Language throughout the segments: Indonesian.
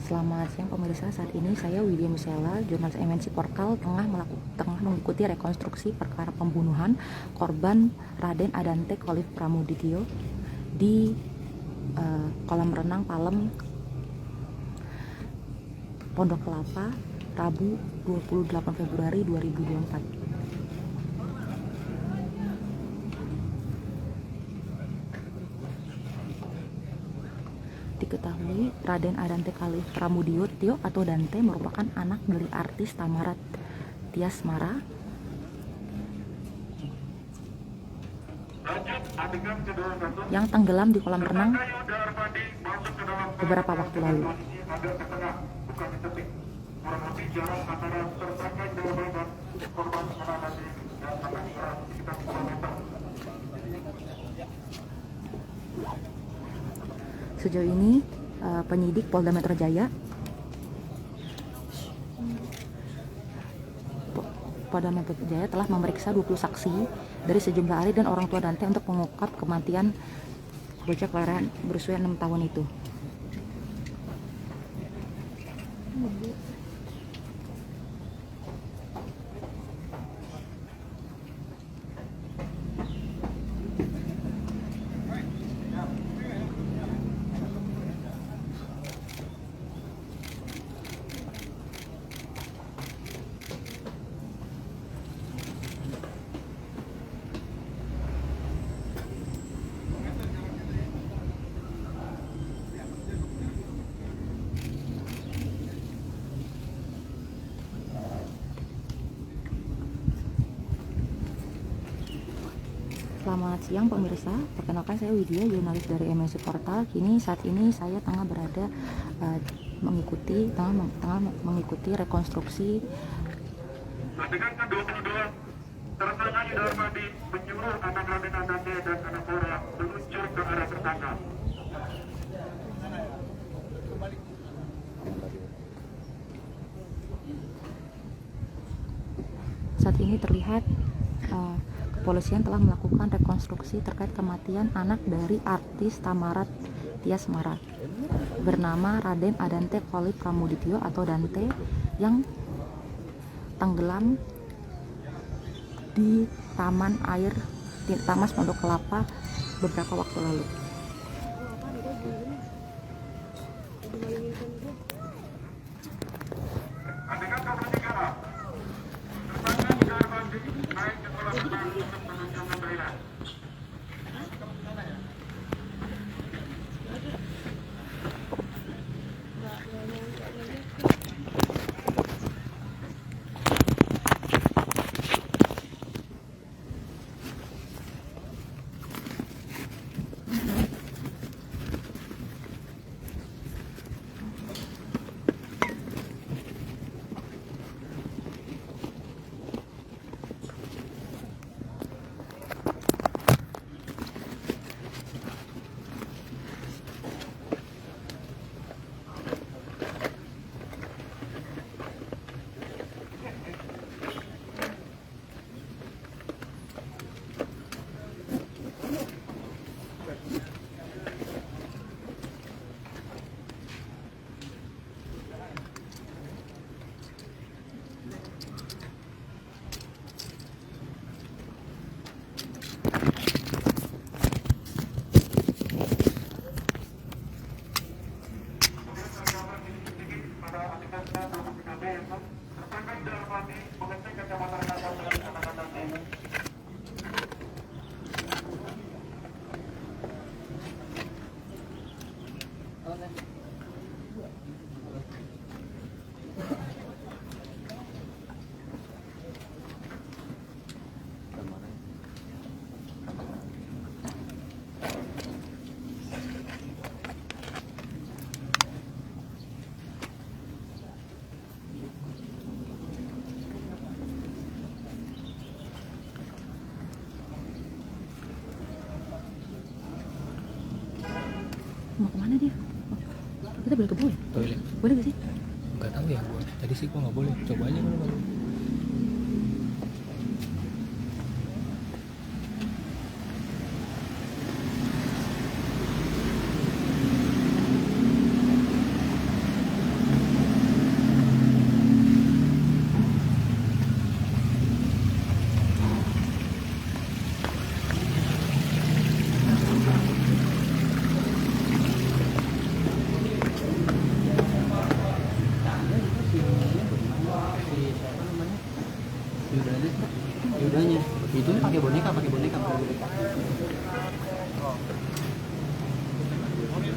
Selamat siang pemirsa, saat ini saya Widya Musela, jurnalis MNC Portal tengah mengikuti rekonstruksi perkara pembunuhan korban Raden Adante Khalif Pramudityo di kolam renang Palem Pondok Kelapa, Rabu 28 Februari 2024. Diketahui Raden Adante Khalif Pramudityo atau Dante merupakan anak dari artis Tamarat Tiasmara yang tenggelam di kolam renang beberapa waktu lalu. Sejauh ini penyidik Polda Metro Jaya telah memeriksa 20 saksi dari sejumlah ahli dan orang tua Dante untuk mengungkap kematian bocah kelahiran berusia 6 tahun itu. Selamat siang pemirsa, perkenalkan saya Widya, jurnalis dari MNC Portal. Saat ini saya tengah berada mengikuti rekonstruksi adegan ke-22. Tersangka Yudarmadi menyuruh anak Raden Adante dan anak Bora meluncur ke arah tersangka. Saat ini terlihat kepolisian telah melakukan rekonstruksi terkait kematian anak dari artis Tamarat Tiasmara bernama Raden Adante Khalif Pramudityo atau Dante yang tenggelam di taman air di Tamas Pondok Kelapa beberapa waktu lalu. Adegan ke-23. Tersangka Yudarmadi naik ke kolam renang untuk menunjukkan toilet. Tersangka Yudarmadi mengecek kacamata kaca dengan anak Dante. Mau kemana dia? Kita boleh ke bawah? Toilet. Boleh gak sih? Nggak tahu ya gua. Tadi sih gua nggak boleh. Coba aja kalau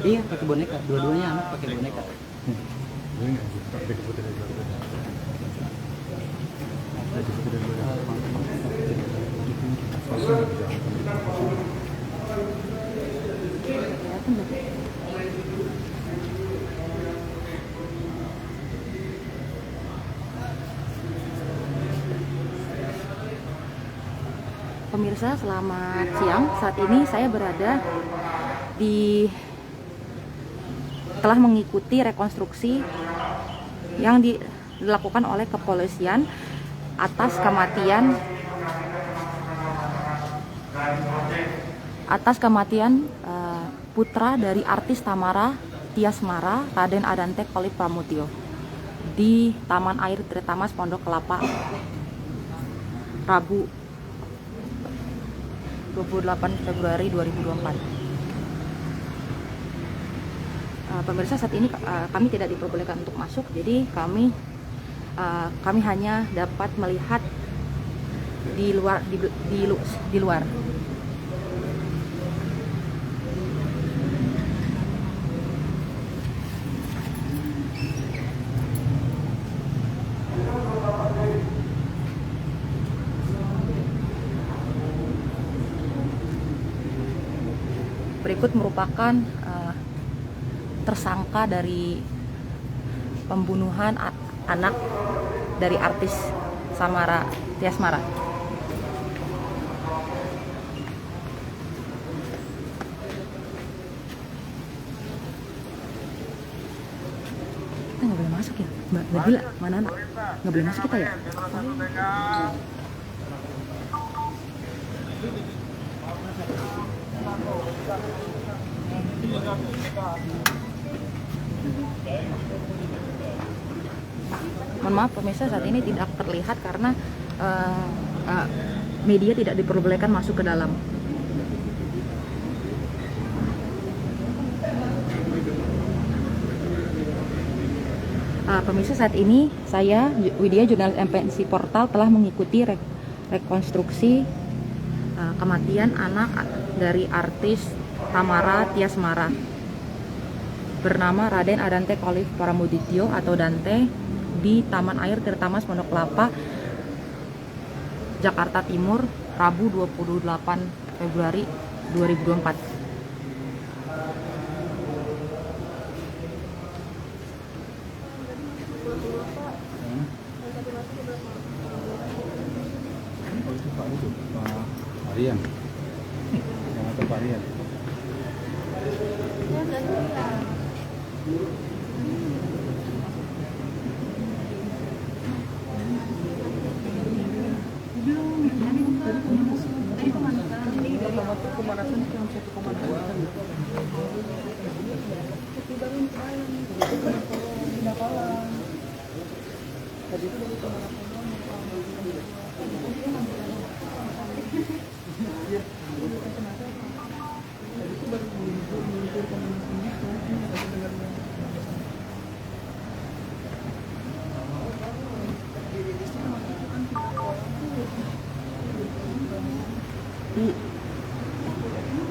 Iya, pakai boneka. Dua-duanya anak pakai boneka. Kelihatan nggak? Pemirsa, selamat siang. Saat ini saya berada telah mengikuti rekonstruksi yang dilakukan oleh kepolisian atas kematian putra dari artis Tamara Tias Mara, Raden Adante Kolip Pramutio, di Taman Air Tirtamas Pondok Kelapa, Rabu 28 Februari 2024. Pemirsa, saat ini kami tidak diperbolehkan untuk masuk, jadi kami hanya dapat melihat di luar. Berikut merupakan tersangka dari pembunuhan anak dari artis Tias Mara. Kita nggak boleh masuk ya, Mbak Gila, mana anak? Nggak boleh masuk kita ya? Mohon maaf pemirsa, saat ini tidak terlihat karena media tidak diperbolehkan masuk ke dalam. Pemirsa, saat ini saya, Widya, jurnalis MPNC Portal, telah mengikuti rekonstruksi kematian anak dari artis Tamara Tias Mara bernama Raden Adante Kolip Pramutio atau Dante di Taman Air Tirtamas Pondok Kelapa, Jakarta Timur, Rabu 28 Februari 2024. Arian. Yang atau Pak Arian.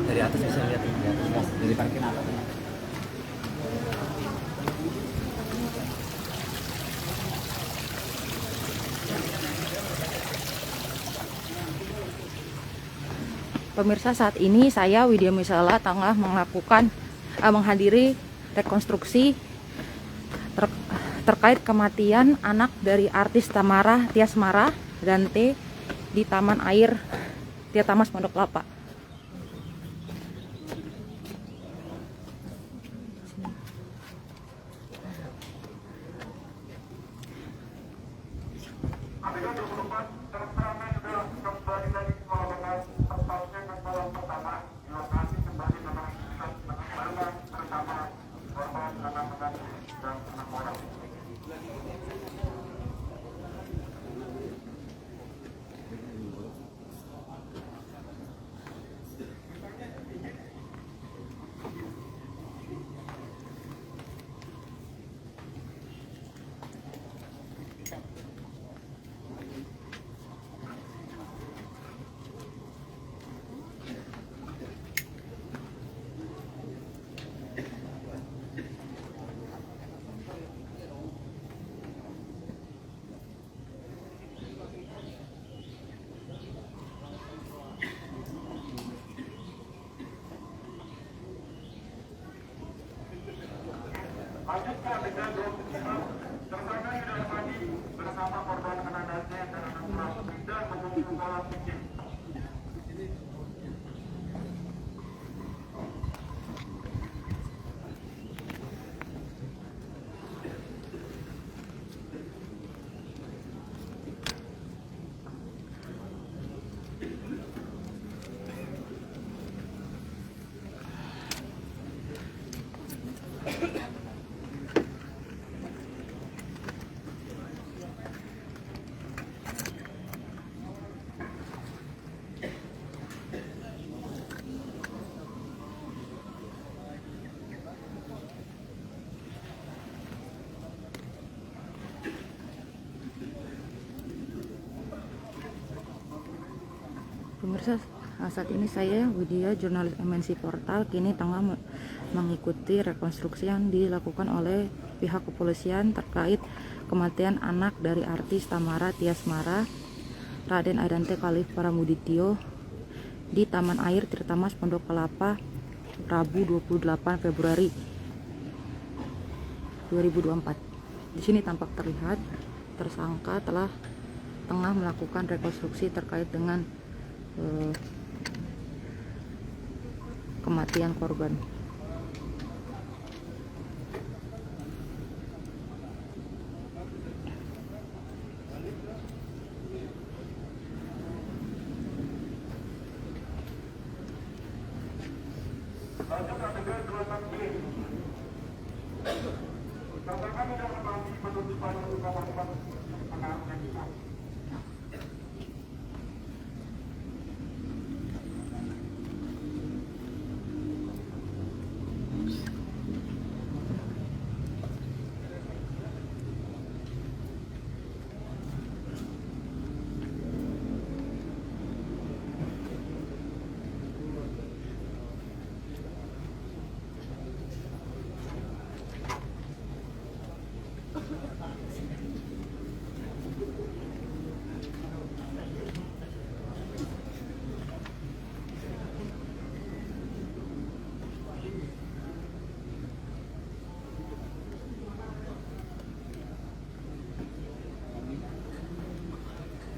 Dari atas bisa lihat dari parkir atas. Pemirsa, saat ini saya, Widya Misala, tengah menghadiri rekonstruksi terkait kematian anak dari artis Tamara Tias Mara, Dante, di Taman Air Tirtamas Pondok Kelapa. Adegan 24 tersangka sudah kembali lagi ke ruangan tempatnya ke kolam pertama. Di lokasi kembali memeriksa korban bersama korban anak-anak dan anak orang. Tersangka Yuda Padi bersama korban anak Dante dan anak pelaku tidak menuju kolam pikir. Pemirsa, saat ini saya Widya, jurnalis MNC Portal, kini tengah mengikuti rekonstruksi yang dilakukan oleh pihak kepolisian terkait kematian anak dari artis Tamara Tiasmara, Raden Adante Khalif Pramudityo, di Taman Air Tirtamas Pondok Kelapa, Rabu 28 Februari 2024. Di sini tampak terlihat tersangka tengah melakukan rekonstruksi terkait dengan kematian korban. Lanjut adegan 26B. Tersangka tidak mengetahui penutupan luka korban anak itu.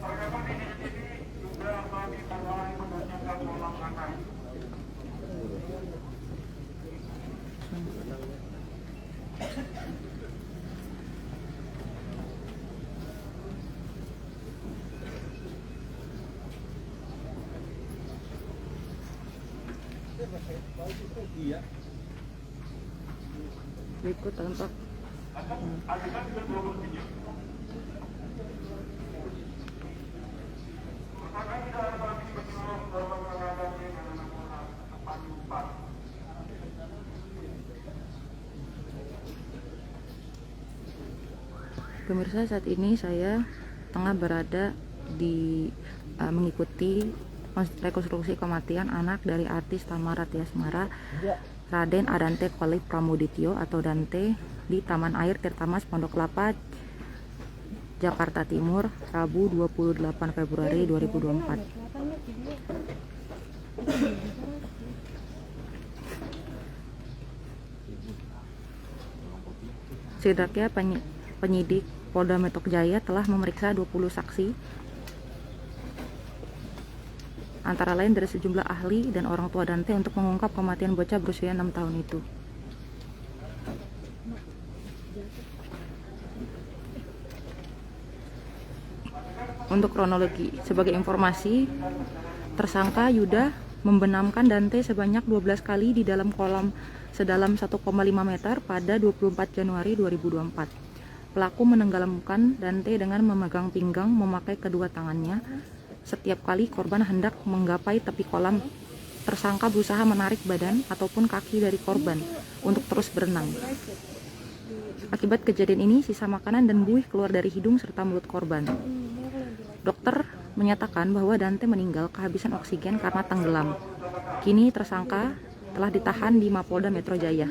Perkataan ini juga bagi korban menunjukkan kolam renang. Berikut tampak Adegan 27. Tersangka tidak mengetahui penyebab korban anak Dante dan anak pelaku tempat. Pemirsa, saat ini saya tengah berada di mengikuti rekonstruksi kematian anak dari artis Tamara Tiasmara, Raden Adante Khalif Pramudityo atau Dante, di Taman Air Tirtamas Pondok Kelapa, Jakarta Timur, Rabu 28 Februari 2024. Setidaknya penyidik Polda Metro Jaya telah memeriksa 20 saksi, antara lain dari sejumlah ahli dan orang tua Dante, untuk mengungkap kematian bocah berusia 6 tahun itu. Untuk kronologi, sebagai informasi, tersangka Yuda membenamkan Dante sebanyak 12 kali di dalam kolam sedalam 1,5 meter pada 24 Januari 2024. Pelaku menenggelamkan Dante dengan memegang pinggang memakai kedua tangannya. Setiap kali korban hendak menggapai tepi kolam, tersangka berusaha menarik badan ataupun kaki dari korban untuk terus berenang. Akibat kejadian ini, sisa makanan dan buih keluar dari hidung serta mulut korban. Dokter menyatakan bahwa Dante meninggal kehabisan oksigen karena tenggelam. Kini tersangka telah ditahan di Mapolda Metro Jaya.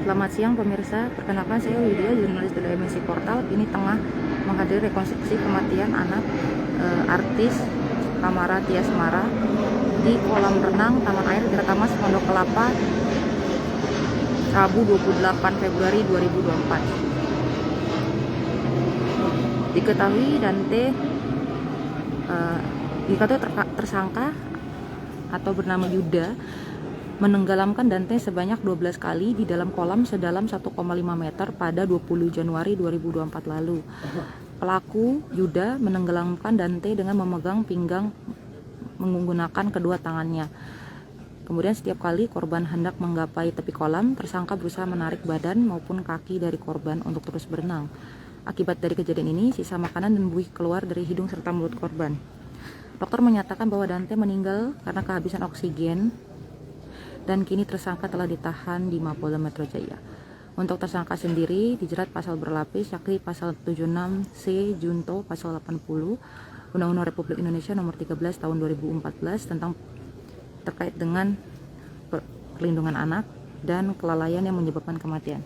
Selamat siang pemirsa, perkenalkan saya Widya, jurnalis dari MNC Portal. Ini tengah menghadiri rekonstruksi kematian anak artis Tamara Tiasmara di kolam renang Taman Air Tirtamas Pondok Kelapa, Rabu 28 Februari 2024. Diketahui Dante tersangka atau bernama Yuda menenggelamkan Dante sebanyak 12 kali di dalam kolam sedalam 1,5 meter pada 20 Januari 2024 lalu. Pelaku Yuda menenggelamkan Dante dengan memegang pinggang menggunakan kedua tangannya. Kemudian setiap kali korban hendak menggapai tepi kolam, tersangka berusaha menarik badan maupun kaki dari korban untuk terus berenang. Akibat dari kejadian ini, sisa makanan dan buih keluar dari hidung serta mulut korban. Dokter menyatakan bahwa Dante meninggal karena kehabisan oksigen dan kini tersangka telah ditahan di Mapolda Metro Jaya. Untuk tersangka sendiri dijerat pasal berlapis, yakni pasal 76C Junto, pasal 80 Undang-Undang Republik Indonesia Nomor 13 Tahun 2014 tentang terkait dengan perlindungan anak dan kelalaian yang menyebabkan kematian.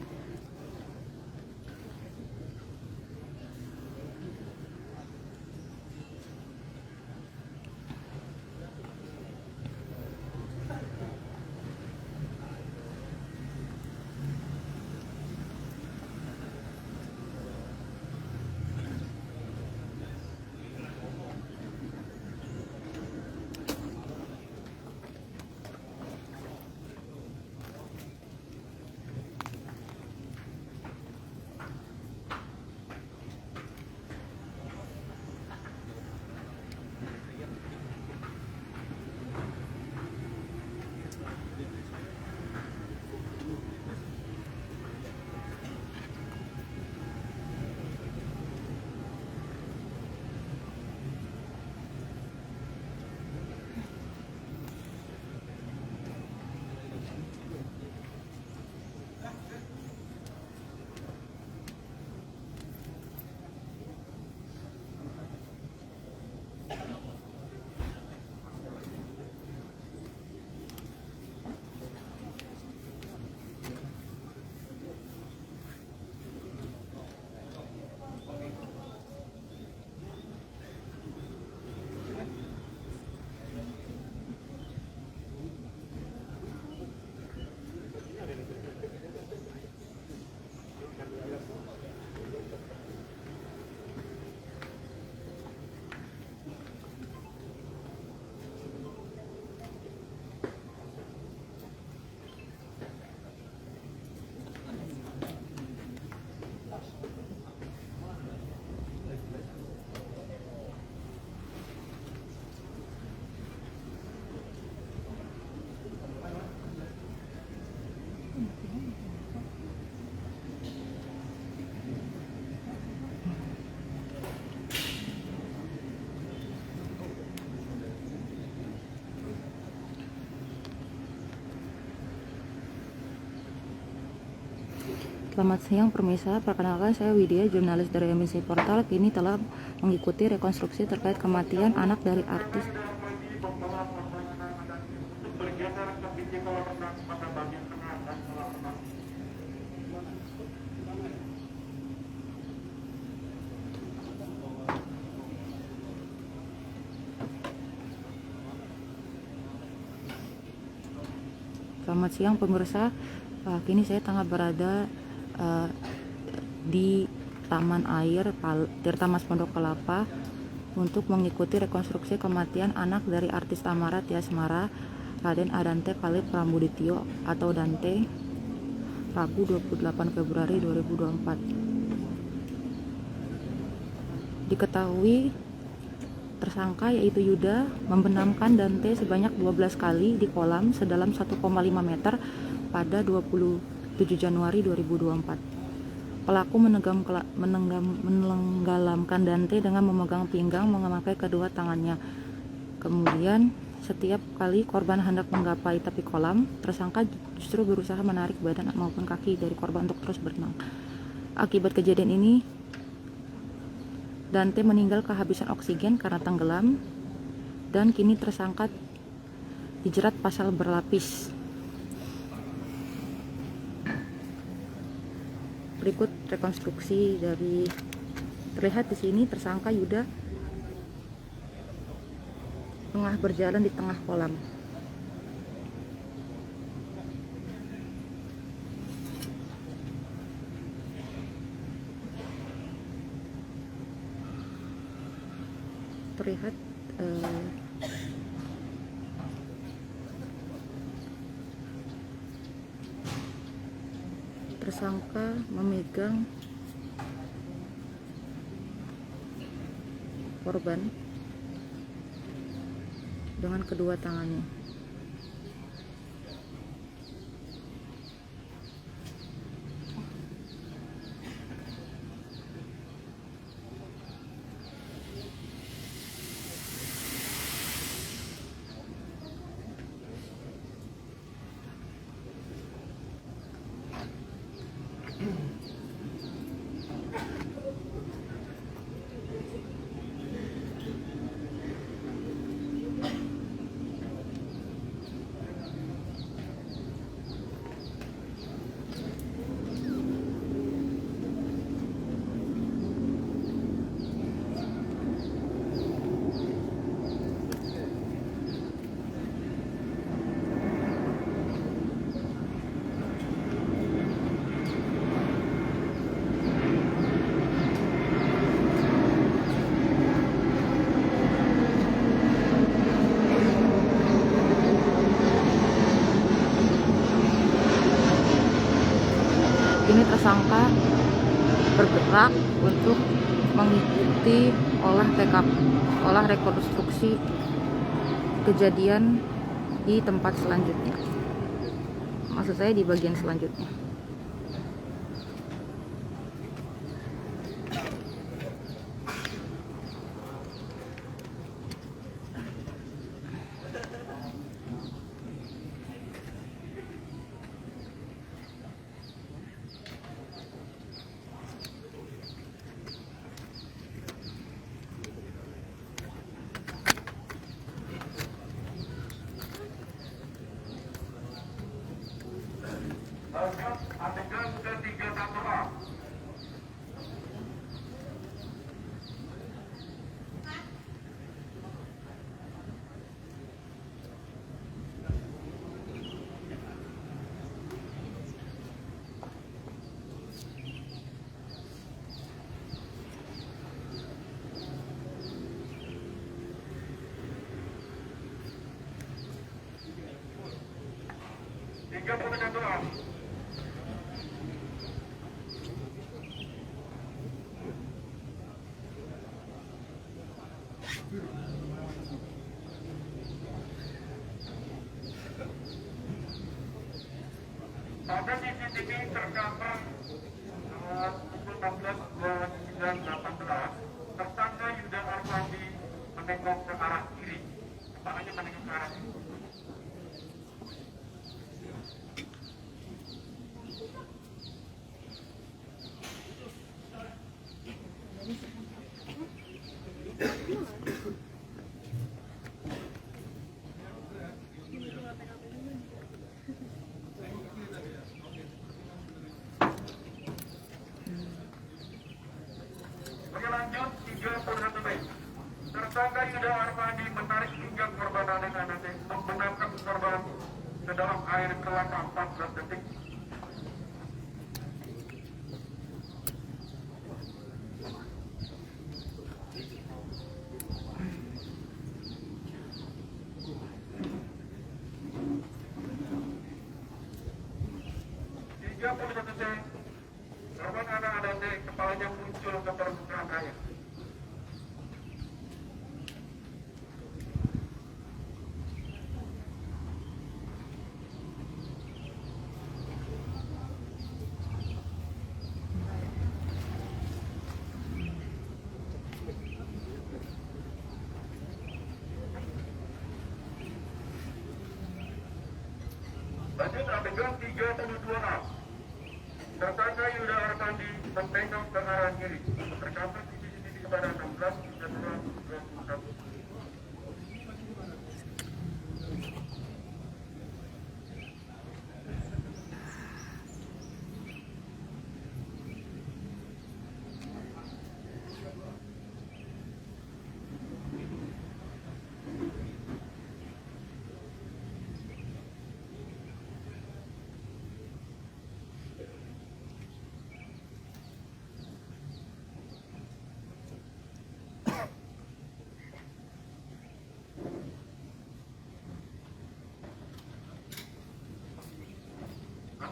Selamat siang pemirsa, perkenalkan saya Widya, jurnalis dari MNC Portal. Kini telah mengikuti rekonstruksi terkait kematian anak dari artis Selamat siang pemirsa, kini saya tengah berada di Taman Air Tirtamas Pondok Kelapa untuk mengikuti rekonstruksi kematian anak dari artis Tamara Tiasmara, Raden Adante Khalid Prambudityo atau Dante, Rabu 28 Februari 2024. Diketahui tersangka yaitu Yuda membenamkan Dante sebanyak 12 kali di kolam sedalam 1,5 meter pada 27 Januari 2024. Pelaku menenggelamkan Dante dengan memegang pinggang memakai kedua tangannya. Kemudian setiap kali korban hendak menggapai tepi kolam, tersangka justru berusaha menarik badan maupun kaki dari korban untuk terus berenang. Akibat kejadian ini, Dante meninggal kehabisan oksigen karena tenggelam dan kini tersangka dijerat pasal berlapis. Berikut rekonstruksi dari terlihat di sini tersangka Yuda tengah berjalan di tengah kolam. Terlihat tersangka memegang korban dengan kedua tangannya. Ini tersangka bergerak untuk mengikuti olah rekonstruksi kejadian di tempat selanjutnya. Maksud saya di bagian selanjutnya. Lanjut adegan ke-31A. Tiga puluh doang. Pada CCTV tercover pukul 14.29.18, tersangka Yuda Arfandi menengok ke arah kiri. Kepalanya menengok ke arah kiri. Lanjut 31 Mei. Tersangka Yuda Arfandi menarik pinggang korban anak-anak untuk menangkap korban ke dalam air selama 14 detik. Korban anak-anak kepalanya muncul ke permukaan air. Lanjut adegan 32A. Tersangka Yuda Arfandi menengok ke arah kiri. Tercover di CCTV pada 16 Januari 2021.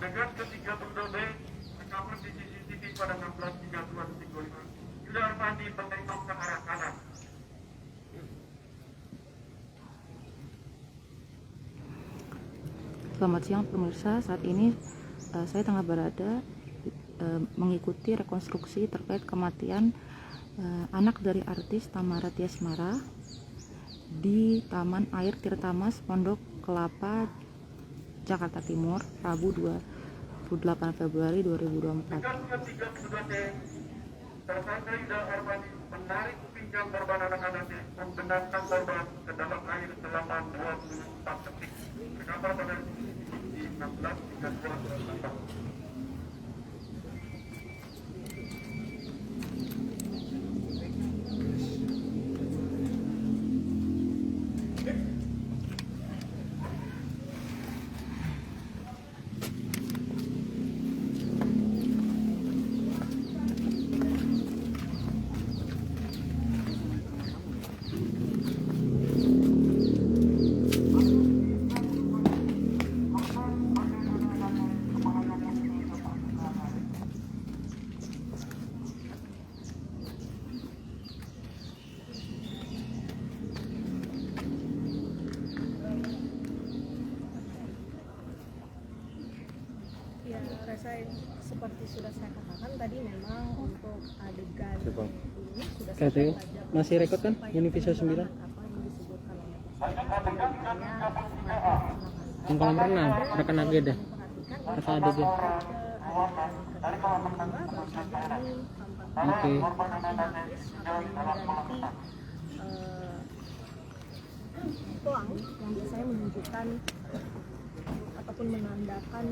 Adegan ke-32B rekaman di CCTV pada 16.32.35. Yuda Armandi menengok ke arah kanan. Selamat siang pemirsa, saat ini saya tengah berada mengikuti rekonstruksi terkait kematian anak dari artis Tamara Tiasmara di Taman Air Tirtamas Pondok Kelapa, Jakarta Timur, Rabu 28 Februari 2024. Adegan ke-32C tersangka Yuda Armandi menarik pinggang korban anak-anaknya, membenamkan korban ke dalam air selama 24 detik. Rekaman pada di 16.32.34. Ya, Resa, seperti sudah saya katakan tadi, memang untuk adegan ini sudah saya Katanya, pelajari masih rekod kan? supaya Universal 9? apa yang disebutkan oleh Yang kolam renang, rekan agenda. Rekan adegan. Oke. Pelang yang biasanya menunjukkan ataupun menandakan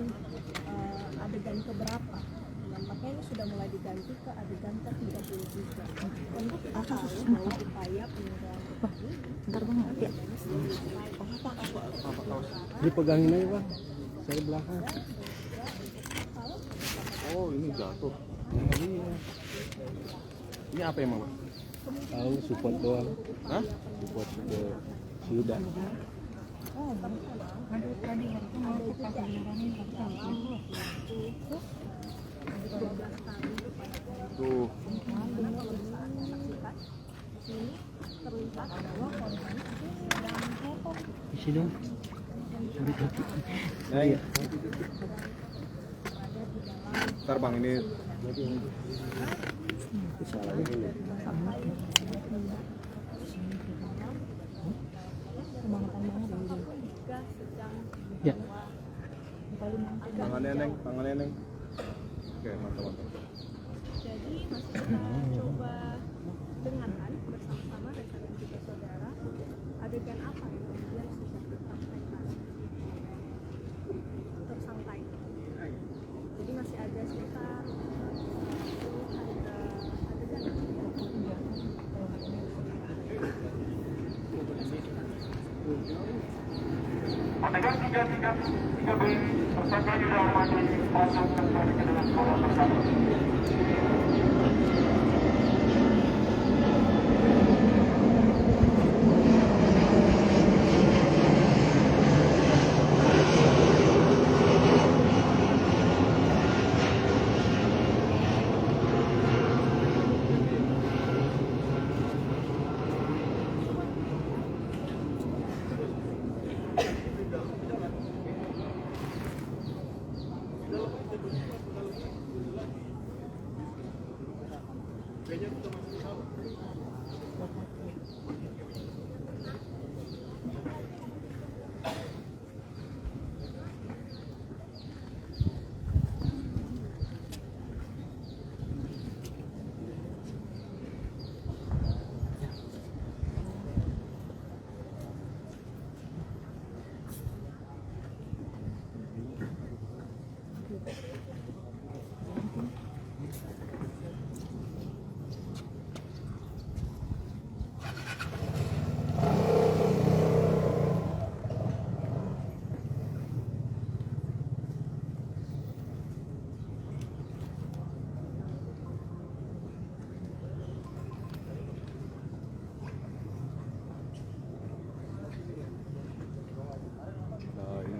adegan keberapa. Nampaknya ini sudah mulai diganti ke adegan ke-33. Untuk kita tahu bahwa upaya peninggalan ini Bentar bang, ya. Dipegangin aja bang. Saya belakang. Oh ini jatuh. Iya. Ini apa emang bang? Tahu support doang. Hah? Support ke Yuda. Tuh. Isi dong. Nah, iya. Ntar bang ini ya. Tangan neneng. Oke, mantap. Jadi masih kita coba dengarkan bersama-sama Resa dan juga saudara adegan apa yang kemudian sudah disampaikan tersangka ini. Jadi masih ada sekitar Adegan 3B tersangka Yuda Armandi masuk kembali ke dalam kolam bersama.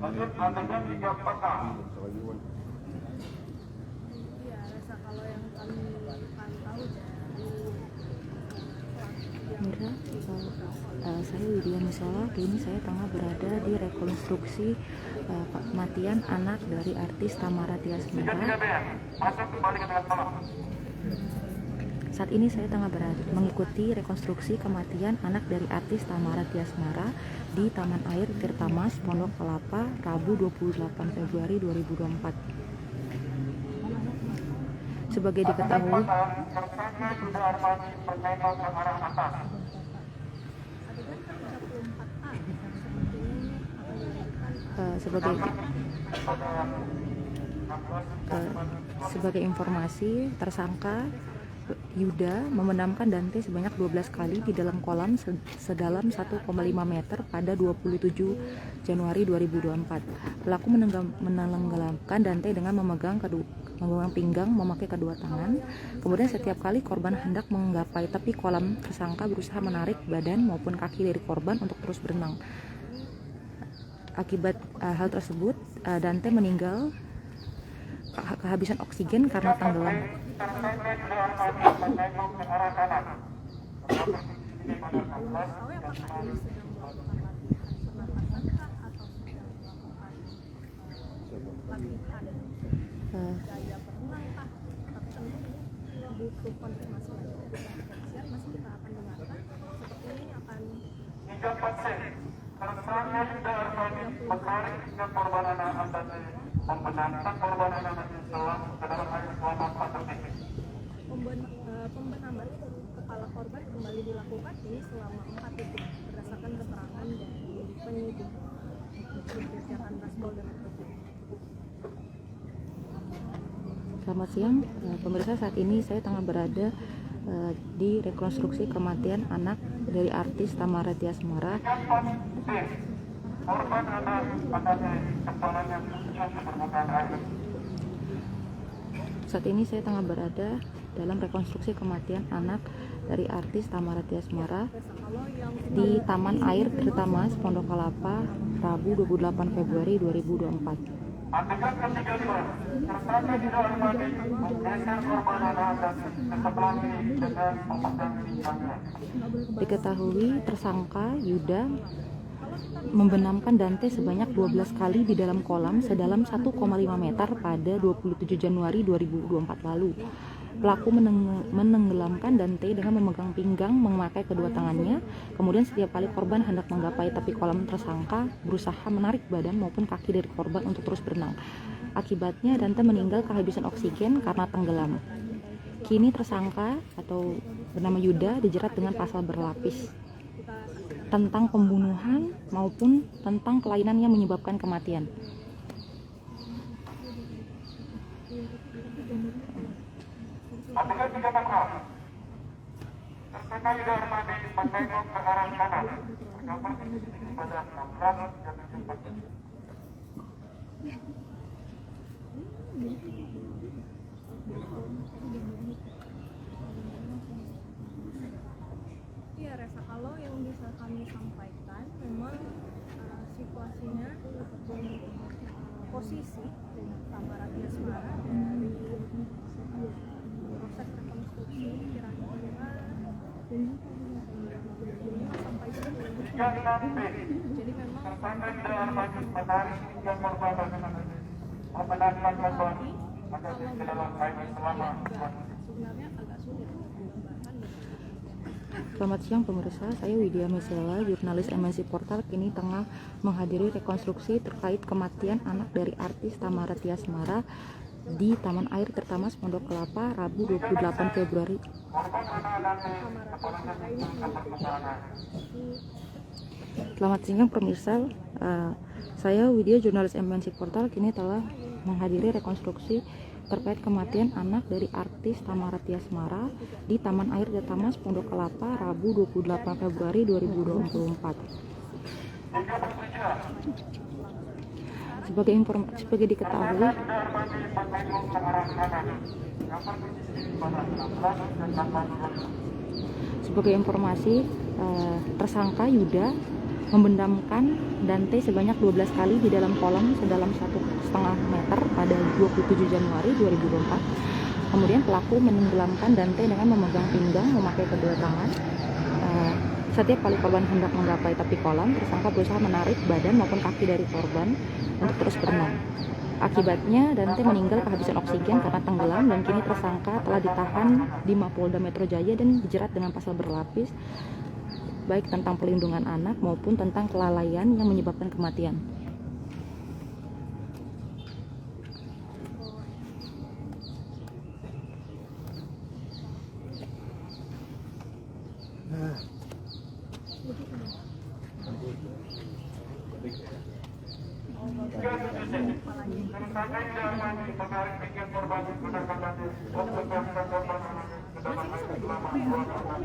Lanjut adegan 3 peta. kalau yang kami pantau dari Mira, saya Widya Misola. Kini saya tengah berada di rekonstruksi kematian anak dari artis Tamara Tias Mara. Masuk kembali ke dalam kolom. Saat ini saya tengah mengikuti rekonstruksi kematian anak dari artis Tamara Tias Mara di Taman Air Tirtamas, Pondok Kelapa, Rabu 28 Februari 2024. Sebagai diketahui, Tersangka sudah armasi menembak ke arah atas. adegan ke-34A sepertinya akan dilakukan sebagai informasi, tersangka Yuda membenamkan Dante sebanyak 12 kali di dalam kolam sedalam 1,5 meter pada 27 Januari 2024. Pelaku menenggelamkan Dante dengan memegang pinggang memakai kedua tangan. Kemudian setiap kali korban hendak menggapai tepi kolam, tersangka berusaha menarik badan maupun kaki dari korban untuk terus berenang. Akibat hal tersebut, Dante meninggal kehabisan oksigen karena tenggelam. Tersangka sudah armasi menembak ke arah kanan. tahu ya apakah ini sedang melakukan latihan pernapasan atau sedang melakukan latihan gaya berenang kah, tapi tentu butuh konfirmasi lagi dari pihak kepolisian. Masih kita akan dengarkan. Seperti ini akan 3 pasien. Tersangka sudah armasi menarik ke korban anak dan membenamkan korban anak ke dalam air selama 4 detik. pembenaman kepala korban kembali dilakukan ini selama 4 detik berdasarkan keterangan dari penyidik Dirjen Polda Metro Jaya. Selamat siang, pemirsa. Saat ini saya tengah berada di rekonstruksi kematian anak dari artis Tamara Tias Mara. Korban anak pada kepalanya putus di permukaan air. Saat ini saya tengah berada dalam rekonstruksi kematian anak dari artis Tamara Tias Mara di Taman Air Tirtamas, Pondok Kelapa, Rabu 28 Februari 2024. Adegan ke-35, tersangka sudah armasi menggeser korban anak dan ke sebelah kiri dengan memegang pinggangnya. Diketahui tersangka Yuda membenamkan Dante sebanyak 12 kali di dalam kolam sedalam 1,5 meter pada 27 Januari 2024 lalu. Pelaku menenggelamkan Dante dengan memegang pinggang memakai kedua tangannya. Kemudian setiap kali korban hendak menggapai tepi kolam, tersangka berusaha menarik badan maupun kaki dari korban untuk terus berenang. Akibatnya Dante meninggal kehabisan oksigen karena tenggelam. Kini tersangka atau bernama Yuda dijerat dengan pasal berlapis tentang pembunuhan maupun tentang kelainan yang menyebabkan kematian. Adegan 36, tersangka sudah armasi menengok ke arah kanan. Terdapat CCTV pada 16 dan 17. Iya Reza, kalau yang bisa kami sampaikan memang situasinya ataupun posisi Tamara Tias Mara dari proses rekonstruksi kira-kira 5 sampai 10. 36B, Jadi memang tersangka sudah armasi menarik pinggang korban dan membenamkan korban ke dalam air selama 2 menit. sebenarnya agak sulit menggambarkan Selamat siang pemirsa, saya Widya Misola, jurnalis MNC Portal, kini tengah menghadiri rekonstruksi terkait kematian anak dari artis Tamara Tias Mara di Taman Air Tirtamas, Pondok Kelapa, Rabu 28 Februari. Selamat siang pemirsa, saya Widya, jurnalis MNC Portal, kini telah menghadiri rekonstruksi terkait kematian anak dari artis Tamara Tias Mara di Taman Air Tirtamas, Pondok Kelapa, Rabu 28 Februari 2024. Sebagai diketahui, sebagai informasi, tersangka Yuda membendamkan Dante sebanyak 12 kali di dalam kolam sedalam 1,5 meter pada 27 Januari 2024. Kemudian pelaku menenggelamkan Dante dengan memegang pinggang memakai kedua tangan. Setiap kali korban hendak menggapai tepi kolam, tersangka berusaha menarik badan maupun kaki dari korban untuk terus berenang. Akibatnya Dante meninggal kehabisan oksigen karena tenggelam, dan kini tersangka telah ditahan di Mapolda Metro Jaya dan dijerat dengan pasal berlapis, baik tentang pelindungan anak maupun tentang kelalaian yang menyebabkan kematian. Tersangka tidak mandi menarik pinggang korban menggunakan batu untuk membuang korban anak ke dalam air selama 2 tahun.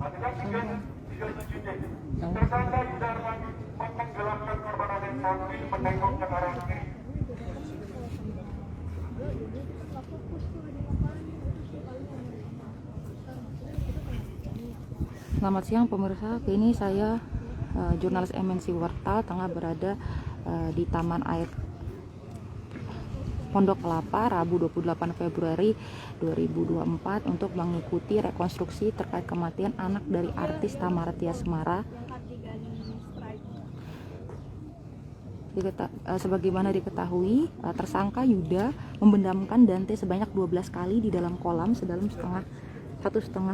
Adegan 37. Tersangka tidak mandi menenggelamkan korban anak sambil menengok ke arah kiri. Selamat siang pemirsa, kini saya jurnalis MNC Warta tengah berada di Taman Air Pondok Kelapa Rabu 28 Februari 2024 untuk mengikuti rekonstruksi terkait kematian anak dari artis Tamara Tiasmara. Sebagaimana diketahui, tersangka Yuda membendamkan Dante sebanyak 12 kali di dalam kolam sedalam 1,5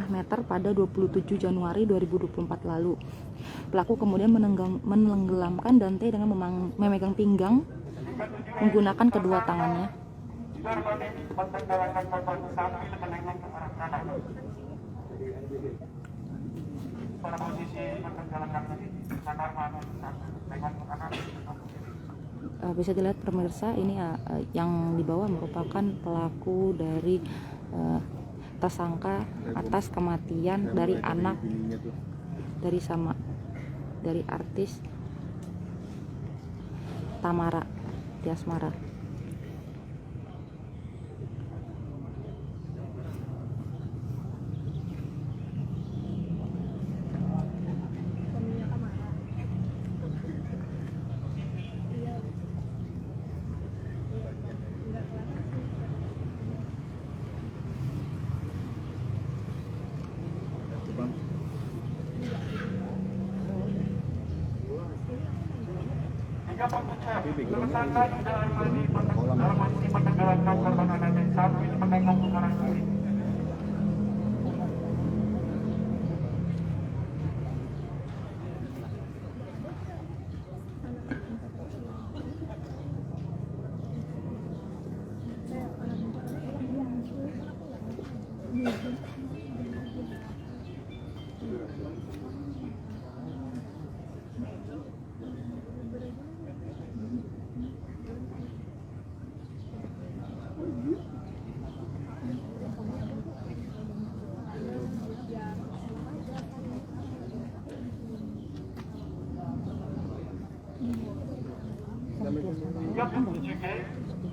meter pada 27 Januari 2024 lalu. Pelaku kemudian menenggelamkan Dante dengan memegang pinggang menggunakan kedua tangannya. Bisa dilihat pemirsa, ini yang dibawa merupakan pelaku dari tersangka atas kematian dari anak dari artis Tamara Tiasmara. Tersangka tidak mandi dalam posisi menenggelamkan korban anak sambil menengok ke arah kiri.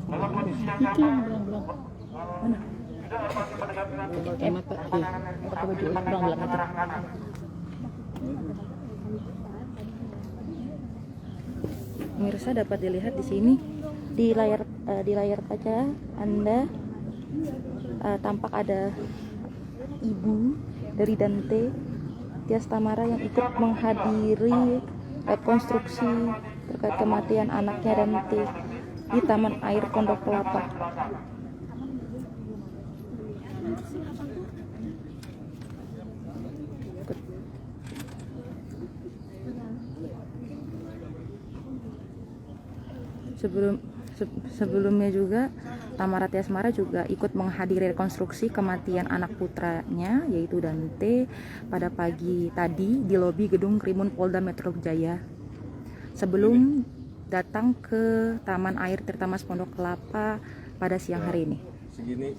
Dalam kondisi yang sama, tidak masih mendengar Pemirsa, dapat dilihat di sini di layar kaca Anda tampak ada ibu dari Dante Tiasmara yang ikut menghadiri rekonstruksi terkait kematian anaknya Dante di Taman Air Pondok Kelapa. Sebelumnya juga Tamara Tiasmara juga ikut menghadiri rekonstruksi kematian anak putranya yaitu Dante pada pagi tadi di lobi gedung Krimun Polda Metro Jaya sebelum datang ke Taman Air Tirtamas Pondok Kelapa pada siang hari ini. Segini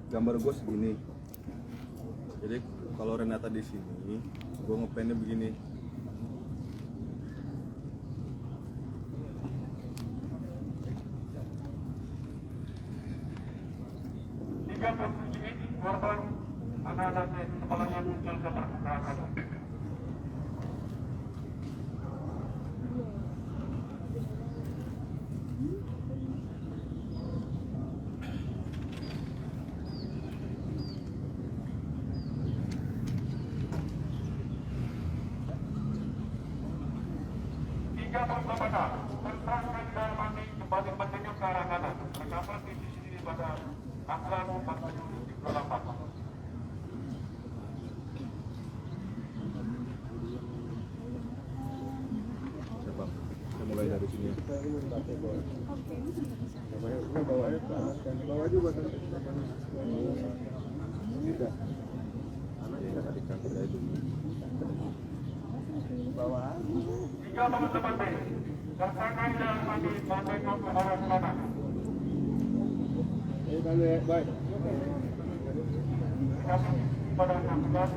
gambar gue segini. Jadi kalau Renata di sini, gue ngepennya begini. Korban anak-anak Jika bersabada, tersangka di dalam mandi kembali menunjuk ke arah kanan. Rekaman CCTV pada tanggal 4 Juli 2008. Coba, kita mulai dari sini ya. Bawanya ke atas kan. Bawah juga kan. Tidak. Anaknya kan adik kakak dari itu. Bawah. Jika teman-teman tersangka di dalam mandi menunjuk ke arah kanan. Baik. Pada tanggal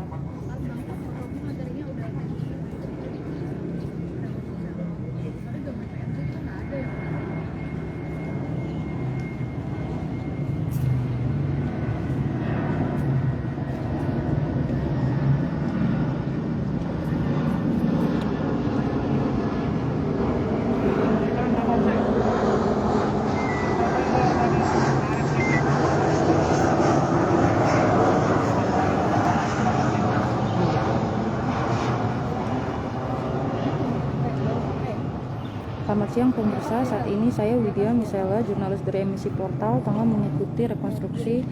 Selamat siang pemirsa, saat ini saya Widya Misela, jurnalis dari emisi Portal, tengah mengikuti rekonstruksi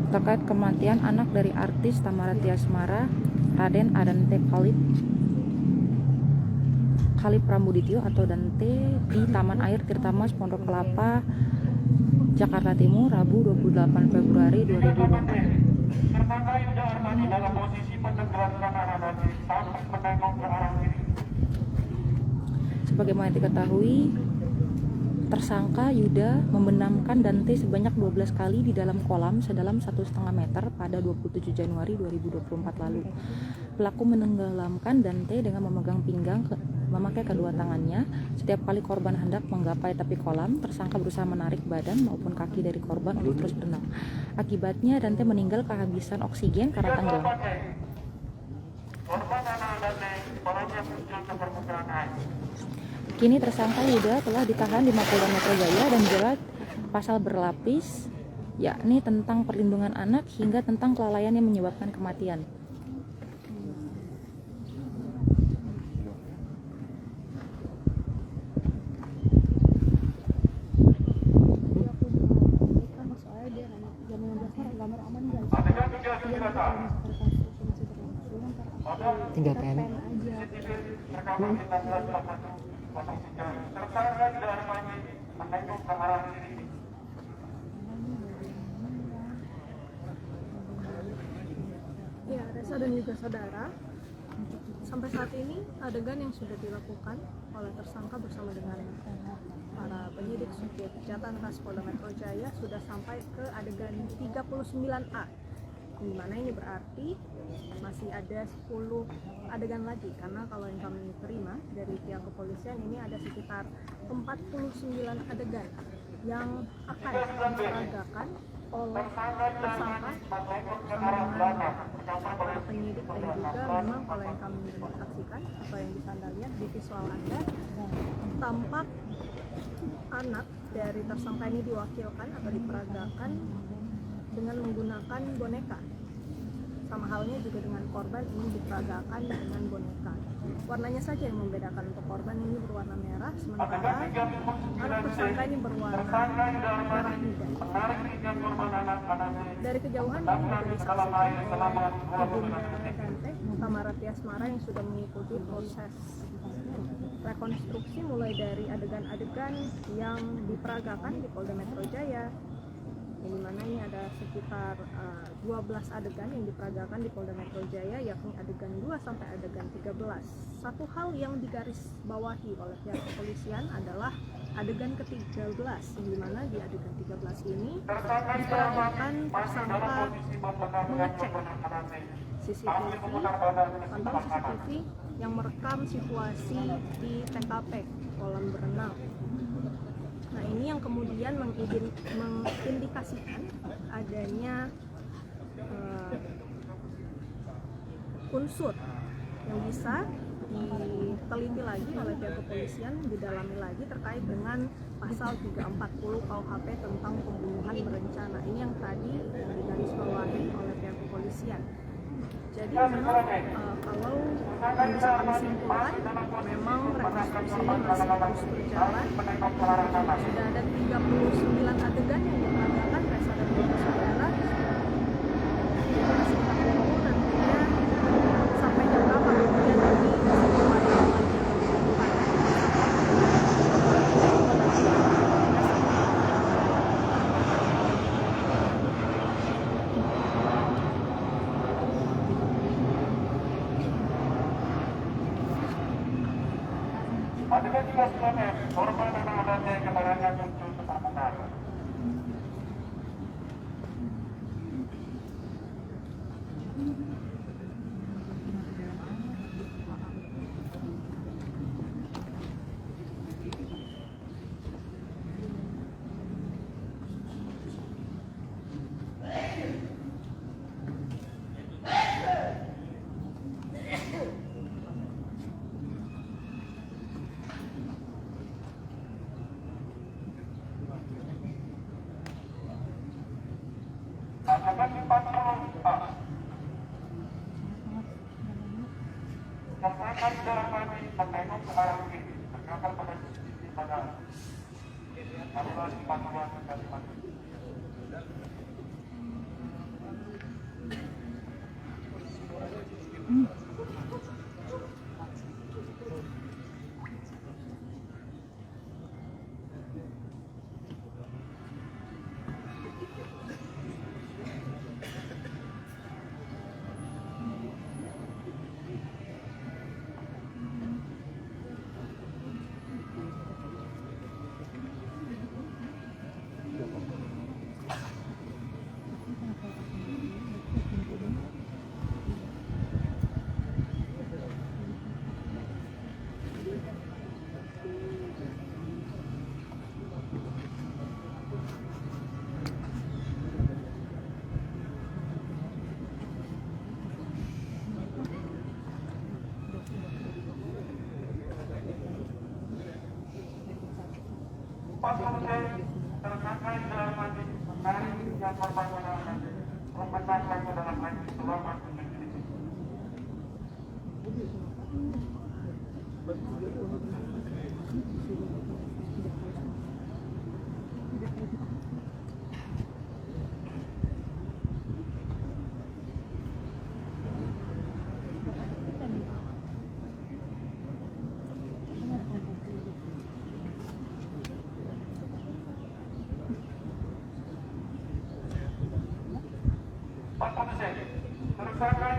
terkait kematian anak dari artis Thamara Tiasmara, Raden Adante Khalif Prambudityo atau Dante di Taman Air Tirtamas Pondok Kelapa, Jakarta Timur, Rabu 28 Februari 2020. tersangka Yuda Armani dalam posisi menenggelamkan anak Dante sambil menengok ke arah kiri. Sebagaimana diketahui, tersangka Yuda membenamkan Dante sebanyak 12 kali di dalam kolam sedalam 1,5 meter pada 27 Januari 2024 lalu. Pelaku menenggelamkan Dante dengan memegang pinggang memakai kedua tangannya. Setiap kali korban hendak menggapai tepi kolam, tersangka berusaha menarik badan maupun kaki dari korban untuk terus berenang. Akibatnya Dante meninggal kehabisan oksigen karena tenggelam. Korban anak Dante kepalanya muncul ke permukaan air. Kini tersangka Yuda telah ditahan di Mapolda Metro Jaya dan dijerat pasal berlapis, yakni tentang perlindungan anak hingga tentang kelalaian yang menyebabkan kematian. Adegan 3 Sudirata. Tinggal pen. Rekaman 1983. Tersangka Yuda Armani menengok ke arah kiri. Ya, Reza dan juga saudara, sampai saat ini adegan yang sudah dilakukan oleh tersangka bersama dengan para penyidik subjek kejahatan ras Polda Metro Jaya sudah sampai ke adegan 39A, di mana ini berarti masih ada 10 adegan lagi, karena kalau yang kami terima dari pihak kepolisian ini ada sekitar 49 adegan yang akan diperagakan oleh tersangka sama para penyidik, dan juga memang kalau yang kami saksikan atau yang bisa Anda lihat di visual Anda, tampak anak dari tersangka ini diwakilkan atau diperagakan dengan menggunakan boneka. Sama halnya juga dengan korban ini diperagakan dengan boneka. Warnanya saja yang membedakan, untuk korban ini berwarna merah, sementara anak tersangka ini berwarna merah muda. Dari kejauhan ini juga disaksikan oleh Ibunda Dante, Thamara Tiasmara, yang sudah mengikuti proses rekonstruksi mulai dari adegan-adegan yang diperagakan di Polda Metro Jaya, yang dimana ini ada sekitar 12 adegan yang diperagakan di Polda Metro Jaya, yakni adegan 2 sampai adegan 13. Satu hal yang digarisbawahi oleh pihak kepolisian adalah adegan ke-13, yang dimana di adegan 13 ini diperagakan tersangka mengecek CCTV, pantau CCTV yang merekam situasi di TKP kolam berenang. Nah, ini yang kemudian mengindikasikan adanya unsur yang bisa diteliti lagi oleh pihak kepolisian, didalami lagi terkait dengan pasal 340 KUHP tentang pembunuhan berencana. Ini yang tadi digarisbawahi oleh pihak kepolisian. Jadi memang kalau yang bisa kami simpulkan, memang rekonstruksi ini masih terus berjalan. Sudah ada 39 adegan yang diperagakan Resa dan juga saudara. Jadi masih kita tunggu nantinya sampai jam berapa kemudian nanti kesimpulan yang Adegan 13 korban dan adanya keterangan muncul keterbukaan. Adegan 44. Tersangka dalam kami menengok ke arah kiri, terkapar pada sisi pada saluran 42 Kalimantan. Tersangka dalam kami menarik yang korban menahan membenarkan dalam kami selama tersangka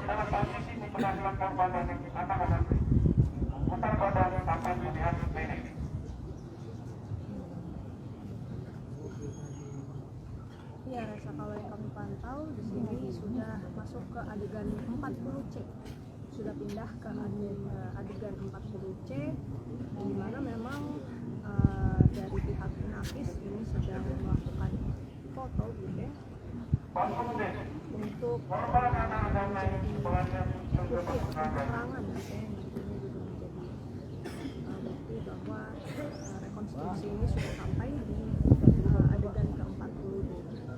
dalam posisi membenarkan korban dan anak-anak putar badan sampai melihat nenek. Ya, Resa, kalau yang kami pantau di sini sudah masuk ke adegan 40C, sudah pindah ke adegan 40C, di mana memang dari pihak Nafis ini sedang melakukan foto gitu ya, untuk menjadi bukti atau keterangan gitu ya, yang tentunya juga menjadi bukti bahwa rekonstruksi ini sudah sampai di adegan ke-40.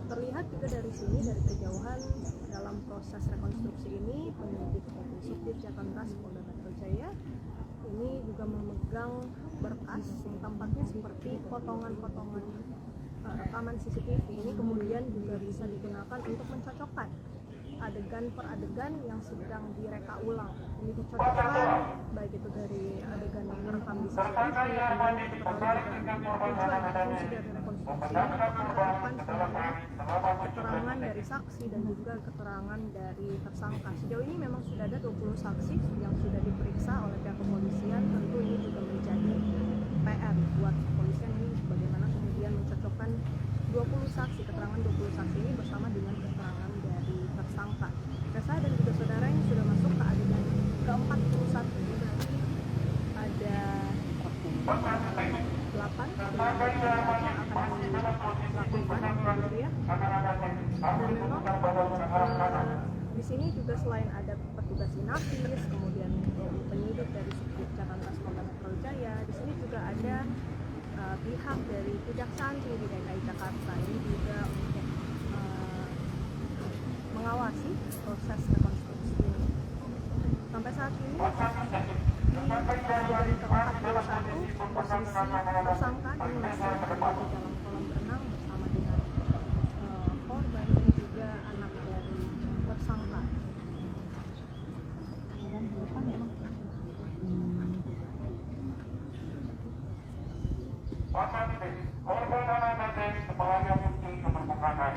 Terlihat juga dari sini, dari kejauhan dalam proses rekonstruksi ini, penyidik Subdit Jatanras Polda Metro Jaya ini juga memegang berkas yang tampaknya seperti potongan-potongan rekaman CCTV. Ini kemudian juga bisa digunakan untuk mencocokkan adegan per adegan yang sedang direka ulang. Ini dicocokkan baik itu dari adegan yang terekam di CCTV, kemudian keterangan dari sudah direkonstruksi, dicocokkan semuanya, keterangan dari saksi dan juga keterangan dari tersangka. Sejauh ini memang sudah ada 20 saksi yang sudah diperiksa oleh pihak kepolisian. Tentu ini juga menjadi PR buat kepolisian ini, bagaimana kemudian mencocokkan 20 saksi, keterangan 20 saksi ini bersama dengan keterangan dari tersangka. Resa dan juga saudara yang sudah masuk ke adegan ke-41, ini berarti ada 8 adegan yang akan dilakukan gitu ya. Dan memang di sini juga selain ada petugas Inafis, kemudian penyidik dari Subdit Jatanras Polda Metro Jaya, di sini juga ada pihak dari Kejaksaan Tinggi DKI Jakarta ini juga untuk mengawasi proses rekonstruksi ini. Sampai saat ini di adegan ke-41 posisi tersangka dan masih ada di dalam kolam renang bersama dengan korban dan juga anak dari tersangka. Korban anak dari kepalanya muncul ke permukaan.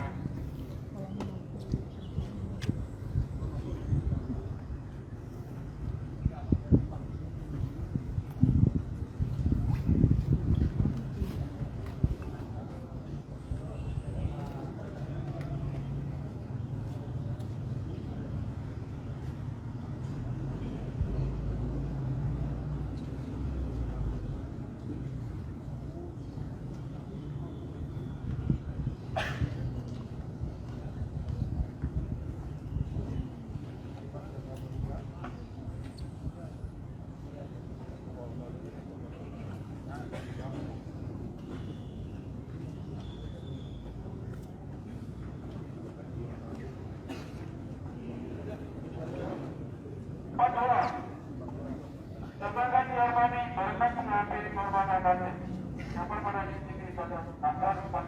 Tersangka diamani berhak mengambil korban anak yang pada istri pada tanggal 14.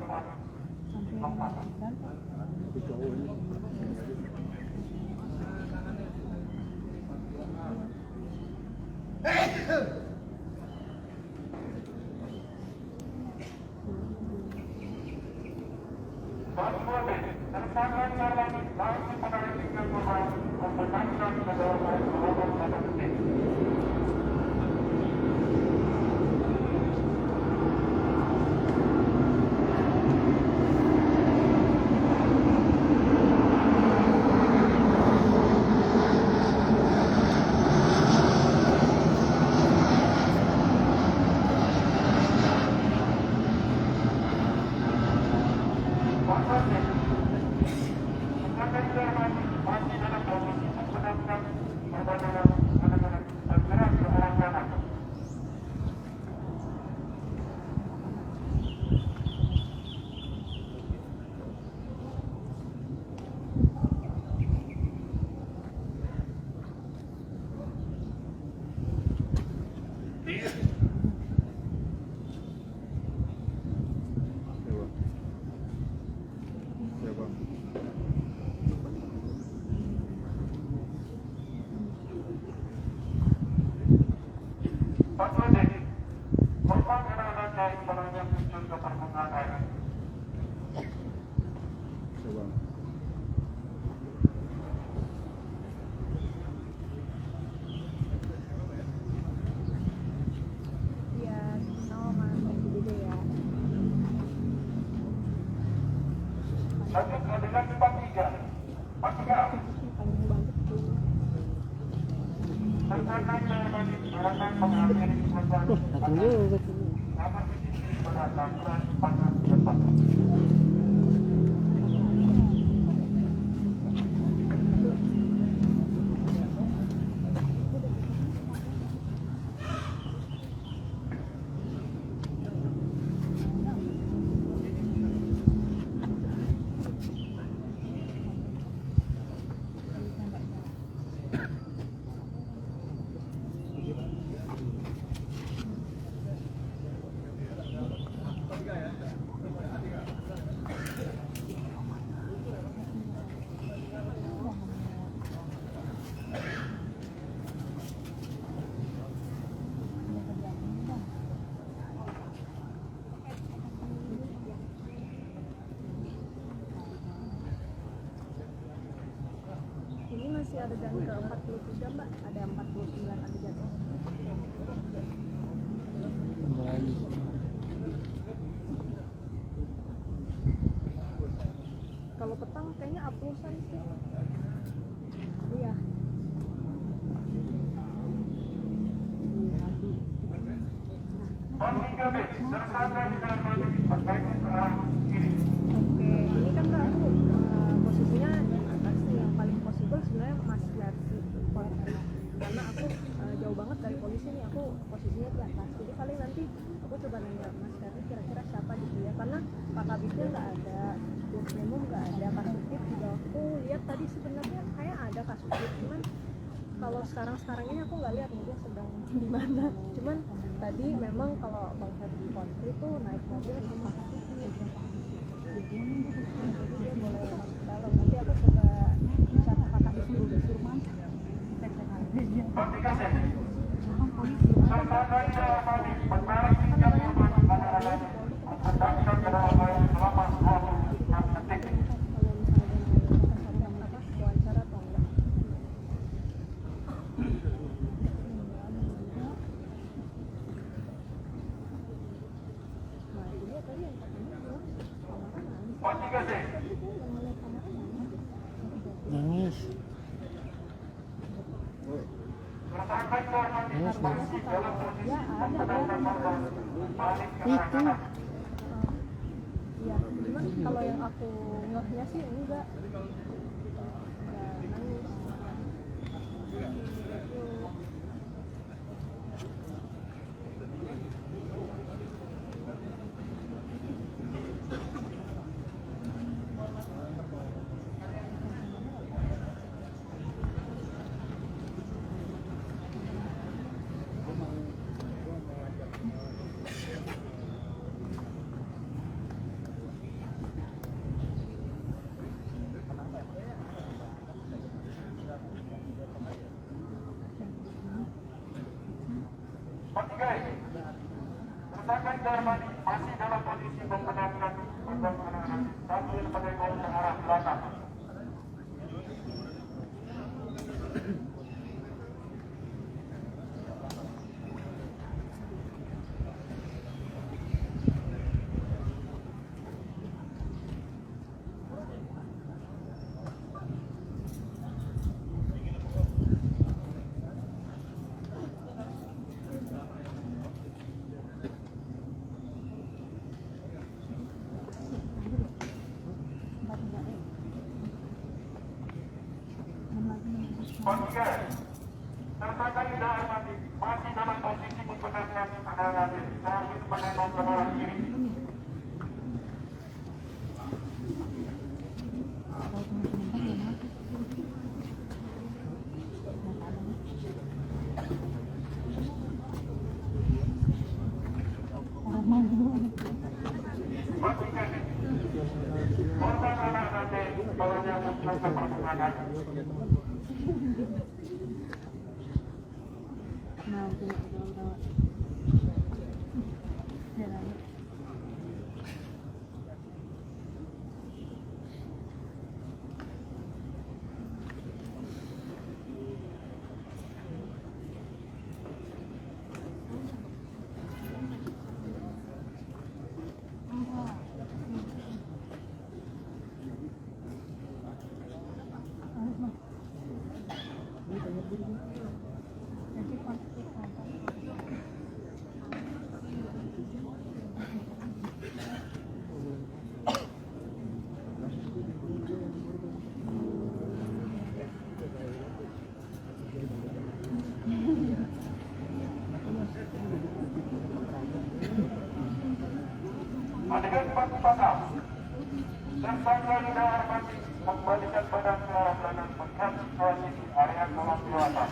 Tersangka diamani langsung menarikkan korban membenarkan kedua korban anak kecil. Korban anak dari kepalanya muncul ke permukaan. Ya, sama PBB ya. Lanjut adegan 43. 43. Paling banget tuh. Tersangka diamani berhak mengambil korban anak sama istri pada tanggal 14. Ini masih adegan ke-43 Mbak, ada 49 adegan. Lagi. Kalau petang kayaknya uploadan sih. Iya. Tersangka diamani berhak ke arah kiri. Oke, ini kan Mbak aku posisinya di atas nih, yang paling possible sebenarnya Mas Yarsi karena aku jauh banget dari polisi nih, aku posisinya di atas. Jadi paling nanti aku coba nanya Mas Yarsi kira-kira siapa di dia karena Pak Kabitnya nggak ada, Dirkrimum nggak ada, Kasubdit juga aku lihat tadi sebenarnya kayak ada Kasubdit, cuman kalau sekarang ini aku nggak lihat nih dia sedang di mana. Cuman tadi memang kalau Bang Ferdi Kontri tuh naik mobil sama Kasubdit, jadi dia boleh masuk ke dalam. Nanti aku coba bicara Pak Kabit dulu. Wawancara atau enggak? Nah, ini tadi yang katanya bilang Samara nangis. Yang ngeliat Samara nangis. Nangis. Ya ada. Itu Iya, cuman kalau yang aku ngehnya sih enggak nangis. Tersangka Darmadi masih dalam posisi membenarkan korban penanganan sambil menengok ke arah belakang. Tersangka Darmadi masih dalam posisi membenarkan penanganan sambil menengok ke arah kiri. Korban anak nanti bawanya muncul ke permukaan. Adegan 44. Tersangka Darmadi membalikan badan ke arah belakang melihat situasi di area kolam perawatan.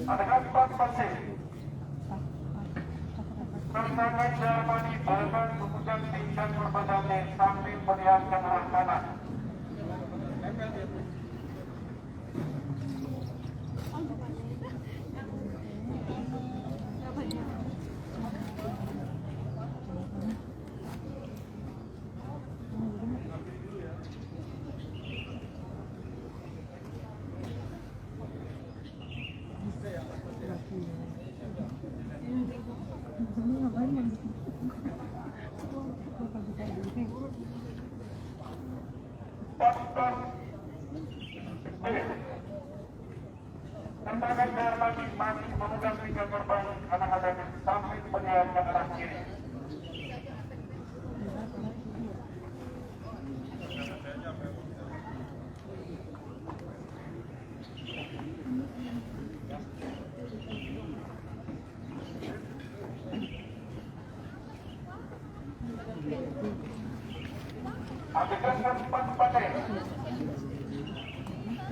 Adegan 4 Tersangka Jermani korban kemudian pingsan berbadannya sambil melihat ke arah kanan. Tersangka Jermani masih memegang pingsan korban karena adanya sambil melihat ke arah kiri. Adegan 4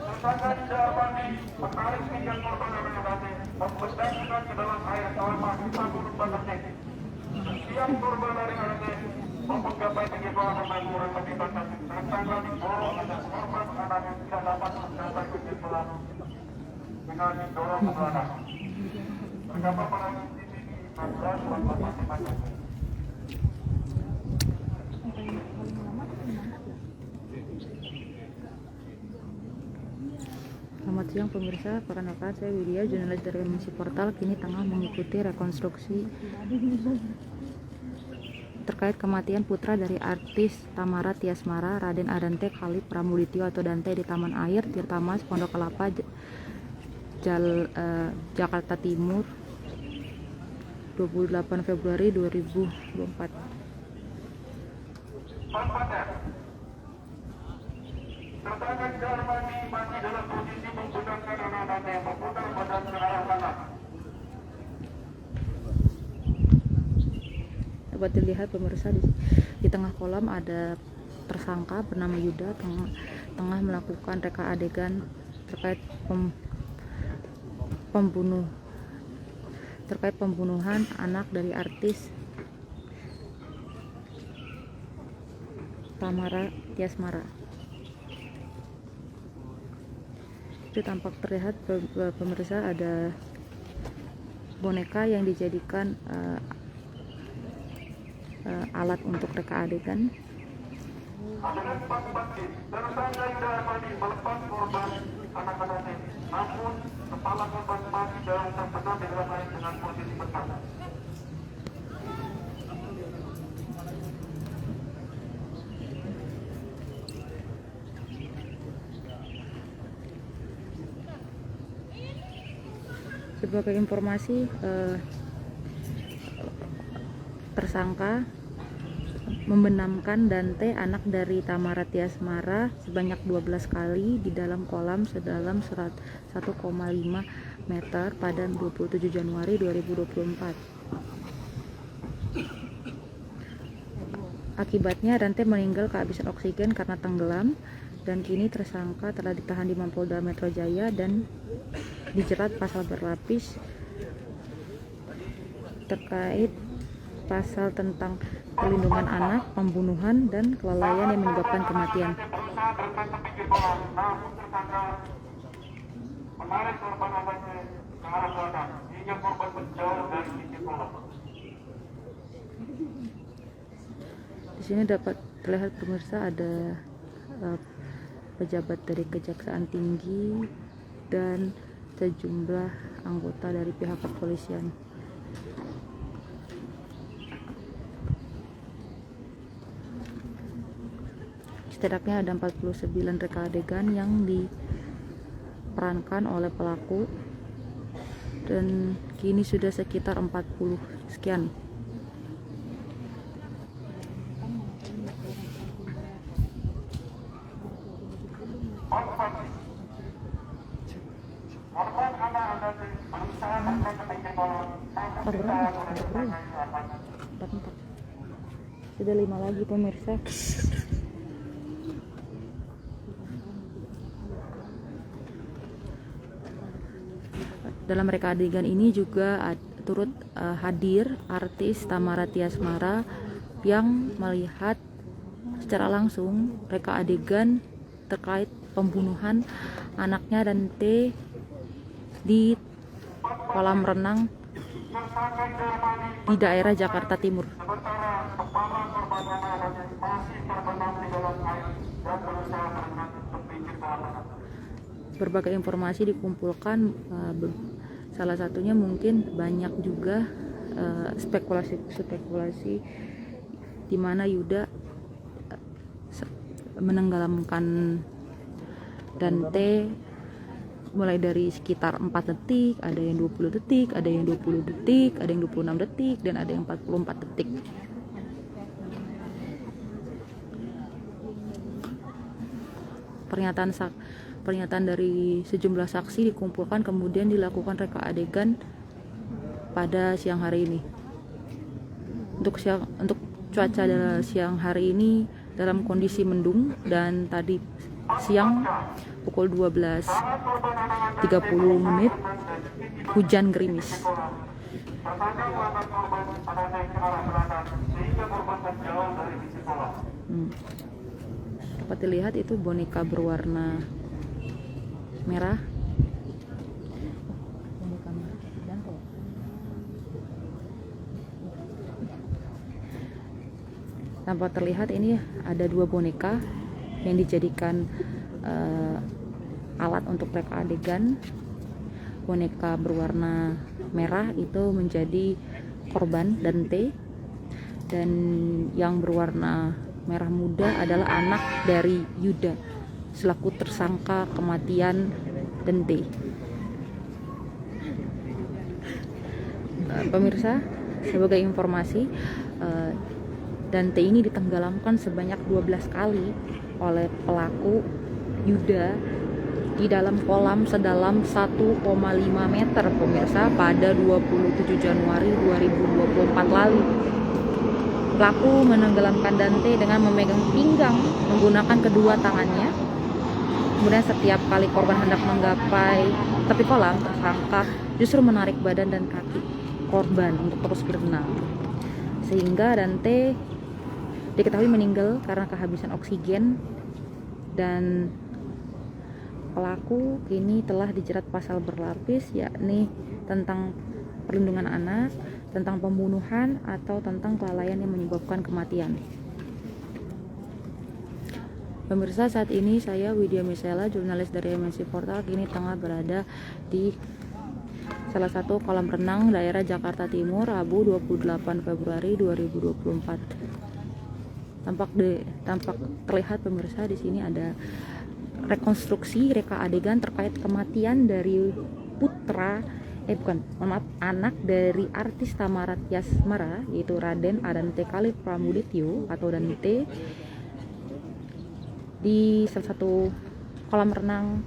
Tersangka Jermani menarik pinggang korban dari badannya, membentangnya ke dalam air selama 50 detik. Setiap korban dari badannya menggapai tinggi bawah dengan kurang lebih batas. Tersangka didorong agar korban anaknya tidak dapat mencapai titik belah dengan didorong ke belakang. Terdapat pada CCTV 14 masing-masing. Selamat siang pemirsa, perkenalkan saya Widya, jurnalis dari MNC Portal, kini tengah mengikuti rekonstruksi terkait kematian putra dari artis Tamara Tiasmara, Raden Adante Khalid Pramudityo atau Dante di Taman Air Tirtamas Pondok Kelapa, Jakarta Timur 28 Februari 2024. Tersangka Jermani masih dalam posisi menggunakan anak-anaknya memutar badan ke arah kanan. Dapat dilihat pemirsa di tengah kolam ada tersangka bernama Yuda tengah melakukan reka adegan terkait pembunuhan anak dari artis Tamara Tiasmara. Itu tampak terlihat pemirsa ada boneka yang dijadikan alat untuk reka adegan. Adegan 4 Tersangka Jermani melepas korban anak-anaknya, namun kepala korban masih dalam terpendam di dalam air dengan posisi besar. Sebagai informasi, tersangka membenamkan Dante, anak dari Tamara Tiasmara, sebanyak 12 kali di dalam kolam sedalam 1,5 meter pada 27 Januari 2024. Akibatnya Dante meninggal kehabisan oksigen karena tenggelam, dan kini tersangka telah ditahan di Mapolda Metro Jaya dan dijerat pasal berlapis terkait pasal tentang perlindungan anak, pembunuhan, dan kelalaian yang menyebabkan kematian. Berusaha bertahan ke pinggir kolam, namun tersangka menarik korban anaknya ke arah selatan hingga korban menjauh dari sisi kolam. Di sini dapat terlihat pemirsa ada pejabat dari Kejaksaan Tinggi dan sejumlah anggota dari pihak kepolisian. Setidaknya ada 49 reka adegan yang diperankan oleh pelaku dan kini sudah sekitar 40 sekian. Korban anak ada berusaha menekan ke pinggir kolam. Sudah 5 lagi pemirsa. Dalam reka adegan ini juga turut hadir artis Tamara Tiasmara yang melihat secara langsung reka adegan terkait pembunuhan anaknya dan T di kolam renang di daerah Jakarta Timur. Sementara kepala korban anak masih terbenam di dalam air dan berusaha menekan ke pinggir kolam. Berbagai informasi dikumpulkan, salah satunya mungkin banyak juga spekulasi di mana Yuda menenggelamkan Dante mulai dari sekitar 4 detik, ada yang 20 detik, ada yang 20 detik, ada yang 26 detik, dan ada yang 44 detik. Pernyataan dari sejumlah saksi dikumpulkan kemudian dilakukan reka adegan pada siang hari ini. Untuk cuaca siang hari ini dalam kondisi mendung dan tadi siang pukul 12.30 hujan gerimis. Tersangka melangkah korban pada naik ke arah selatan sehingga korban menjauh dari sisi kolam. Dapat dilihat itu boneka berwarna merah. Tampak terlihat ini ada 2 boneka yang dijadikan alat untuk reka adegan. Boneka berwarna merah itu menjadi korban Dante, dan yang berwarna merah muda adalah anak dari Yuda selaku tersangka kematian Dante. Pemirsa, sebagai informasi, Dante ini ditenggelamkan sebanyak 12 kali oleh pelaku Yuda di dalam kolam sedalam 1,5 meter pemirsa pada 27 Januari 2024 lalu. Pelaku menenggelamkan Dante dengan memegang pinggang menggunakan kedua tangannya. Kemudian setiap kali korban hendak menggapai tepi kolam, tersangka justru menarik badan dan kaki korban untuk terus berenang, sehingga Dante diketahui meninggal karena kehabisan oksigen. Dan pelaku kini telah dijerat pasal berlapis, yakni tentang perlindungan anak, tentang pembunuhan, atau tentang kelalaian yang menyebabkan kematian. Pemirsa, saat ini saya Widya Misela, jurnalis dari MNC Portal, kini tengah berada di salah satu kolam renang daerah Jakarta Timur, Rabu 28 Februari 2024. Tampak terlihat pemirsa di sini ada rekonstruksi reka adegan terkait kematian dari anak dari artis Tamara Tiasmara, yaitu Raden Adante Khalif Pramudityo atau Dante, di salah satu kolam renang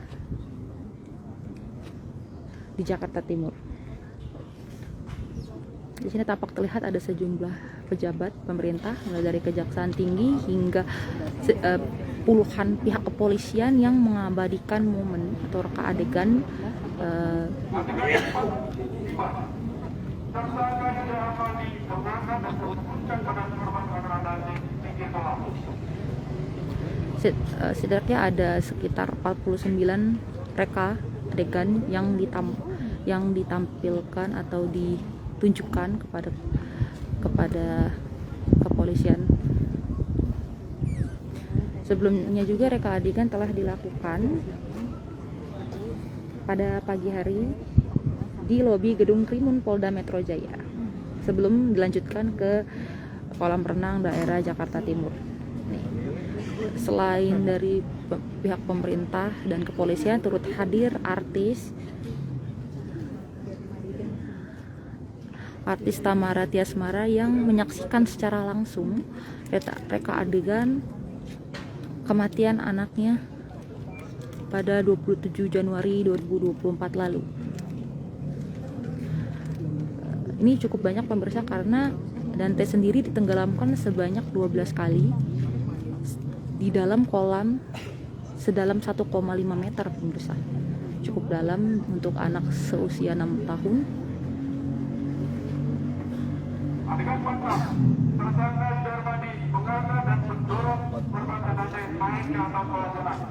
di Jakarta Timur. Di sini tampak terlihat ada sejumlah pejabat pemerintah, mulai dari Kejaksaan Tinggi hingga puluhan pihak kepolisian yang mengabadikan momen atau reka adegan setidaknya ada sekitar 49 reka adegan yang yang ditampilkan atau ditunjukkan kepada kepolisian. Sebelumnya juga reka adegan telah dilakukan pada pagi hari di lobi gedung Krimun Polda Metro Jaya sebelum dilanjutkan ke kolam renang daerah Jakarta Timur. Nih, selain dari pihak pemerintah dan kepolisian turut hadir artis Tamara Tiasmara yang menyaksikan secara langsung reka adegan kematian anaknya pada 27 Januari 2024 lalu. Ini cukup banyak pemirsa karena Dante sendiri ditenggelamkan sebanyak 12 kali di dalam kolam sedalam 1,5 meter pemirsa. Cukup dalam untuk anak seusia 6 tahun. Adegan 14, tersangka Darmadi mengganggu dan mendorong korban Dante naik ke atas kolam renang.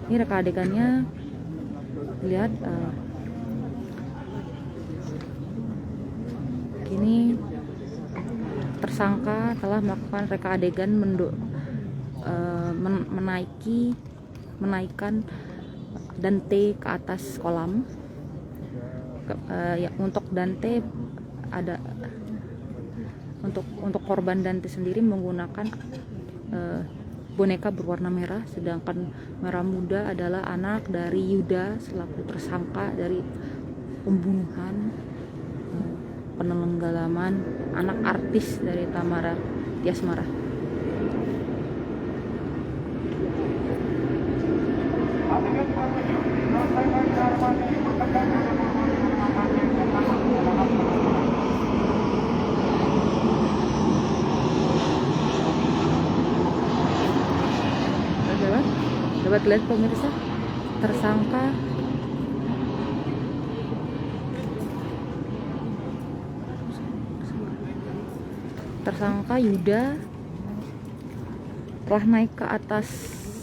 Ini reka adegannya, lihat kini tersangka telah melakukan reka adegan menaikkan Dante ke atas kolam. Untuk Dante ada untuk korban Dante sendiri menggunakan boneka berwarna merah, sedangkan merah muda adalah anak dari Yuda selaku tersangka dari pembunuhan penenggelaman anak artis dari Tamara Tiasmara. Adegan 47, tersangka Darmadi mengganggu dan Dapat lihat pemirsa, tersangka Yuda telah naik ke atas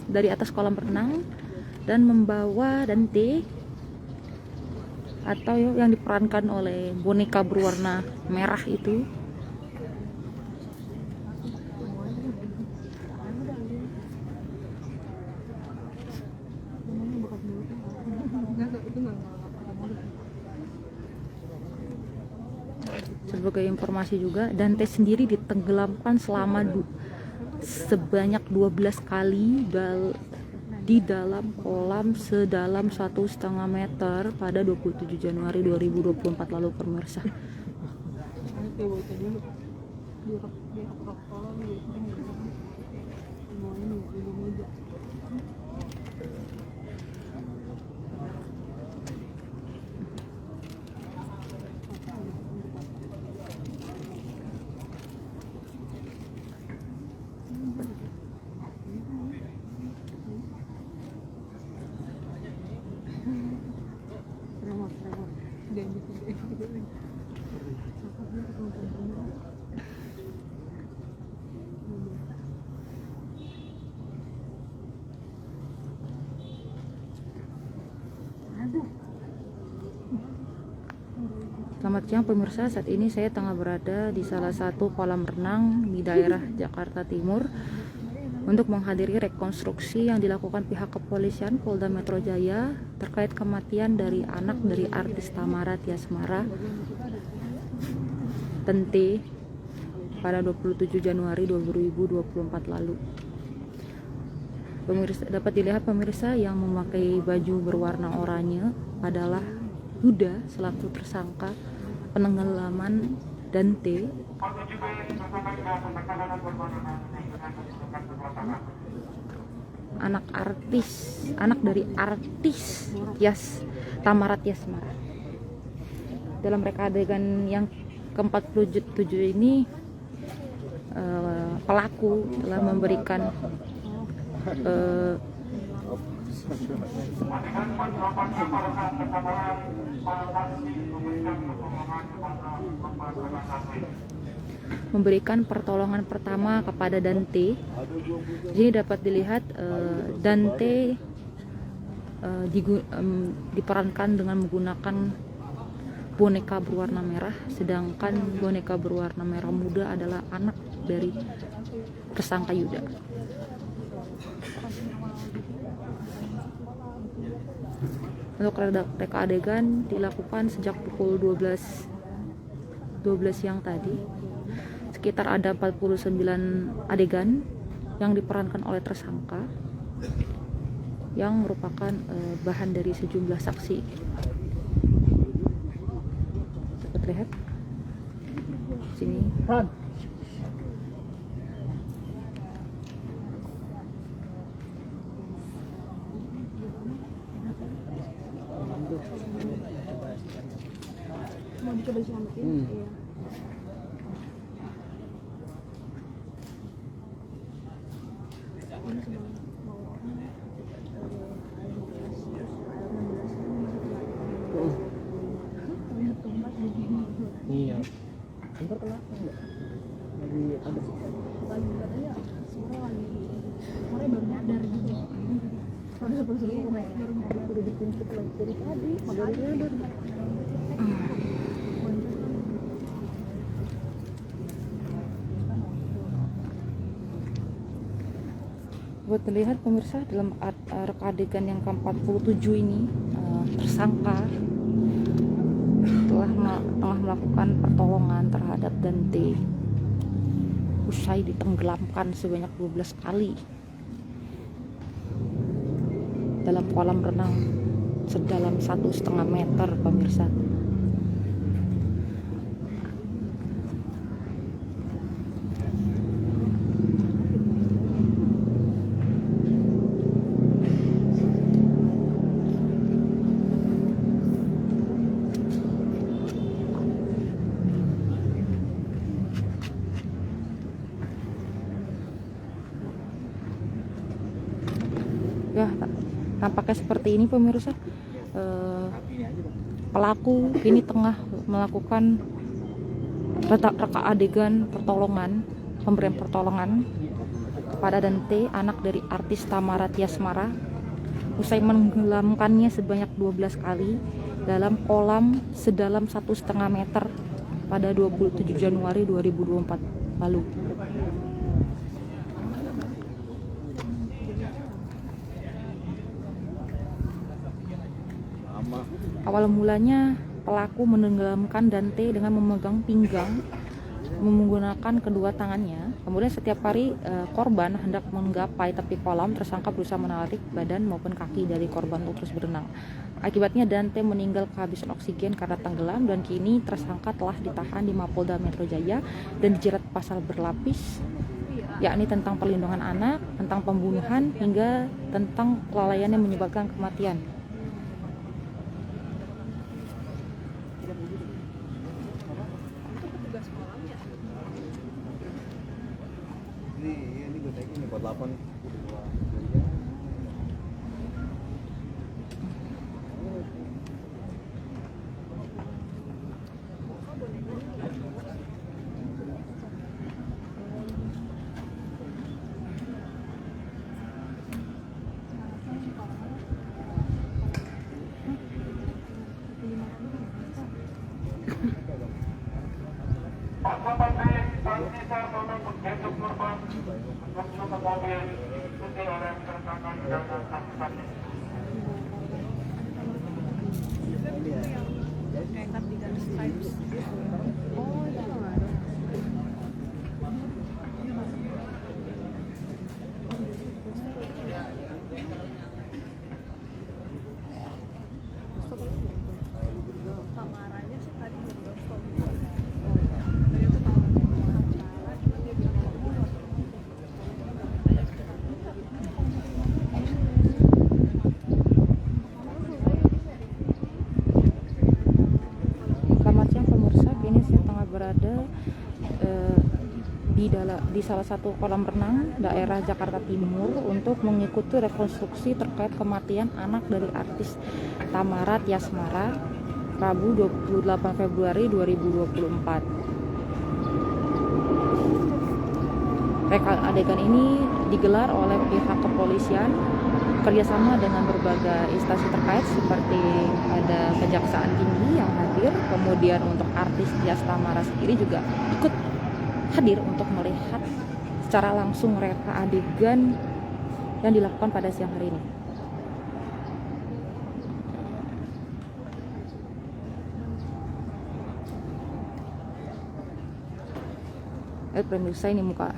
dari atas kolam renang dan membawa Dante atau yang diperankan oleh boneka berwarna merah itu sebagai informasi juga. Dante sendiri ditenggelamkan selama sebanyak 12 kali di dalam kolam sedalam 1,5 meter pada 27 Januari 2024 lalu pemirsa. Selamat siang pemirsa, saat ini saya tengah berada di salah satu kolam renang di daerah Jakarta Timur untuk menghadiri rekonstruksi yang dilakukan pihak kepolisian Polda Metro Jaya terkait kematian dari anak dari artis Tamara Tiasmara Dante pada 27 Januari 2024 lalu. Pemirsa, dapat dilihat pemirsa, yang memakai baju berwarna oranye adalah Yuda selaku tersangka penenggelaman Dante. Anak dari artis Tamara Tiasmara. Dalam reka adegan yang ke-47 ini pelaku telah memberikan pertolongan pertama kepada Dante. Jadi dapat dilihat Dante diperankan dengan menggunakan boneka berwarna merah, sedangkan boneka berwarna merah muda adalah anak dari tersangka Yuda. Untuk reka adegan dilakukan sejak pukul 12 siang tadi. Sekitar ada 49 adegan yang diperankan oleh tersangka yang merupakan bahan dari sejumlah saksi. Dapat lihat sini. Mau dicoba selamatin? Iya. Ini sedang mau Iya. Ntar kenapa enggak? Lagi ada lagi katanya suara baru nyadar gitu. Baru nyadar. Udah bikin kita lagi dari tadi. Baru nyadar. Buat terlihat pemirsa dalam reka adegan yang ke-47 ini tersangka telah melakukan pertolongan terhadap Dante usai ditenggelamkan sebanyak 12 kali dalam kolam renang sedalam 1,5 meter pemirsa. Ya, tampaknya seperti ini pemirsa. Pelaku kini tengah melakukan reka adegan pemberian pertolongan kepada Dante, anak dari artis Tamara Tiasmara, usai menenggelamkannya sebanyak 12 kali dalam kolam sedalam 1,5 meter pada 27 Januari 2024 lalu. Awal mulanya pelaku menenggelamkan Dante dengan memegang pinggang menggunakan kedua tangannya. Kemudian setiap kali korban hendak menggapai tepi kolam, tersangka berusaha menarik badan maupun kaki dari korban untuk terus berenang. Akibatnya Dante meninggal kehabisan oksigen karena tenggelam, dan kini tersangka telah ditahan di Mapolda Metro Jaya dan dijerat pasal berlapis, yakni tentang perlindungan anak, tentang pembunuhan, hingga tentang kelalaian yang menyebabkan kematian. Ini gue tagih nih buat 8. Pak Bupati, Sisa tolong menggendong korban masuk ke mobil ikuti oleh rekan-rekan dan saksi-saksi. Nekat di garis stripes. Oh, itu nggak ada. Tamaranya sih tadi udah stop. Dia tuh tawaran cara, cuma dia bilang mau. Selamat siang pemirsa, kini saya tengah berada di salah satu kolam renang daerah Jakarta Timur untuk mengikuti rekonstruksi terkait kematian anak dari artis Tamara Tiasmara Rabu 28 Februari 2024. Reka adegan ini digelar oleh pihak kepolisian kerjasama dengan berbagai instansi terkait seperti ada Kejaksaan Tinggi yang hadir, kemudian untuk artis Tias Tamara sendiri juga ikut hadir untuk melihat secara langsung reka adegan yang dilakukan pada siang hari ini. Pemirsa, ini muka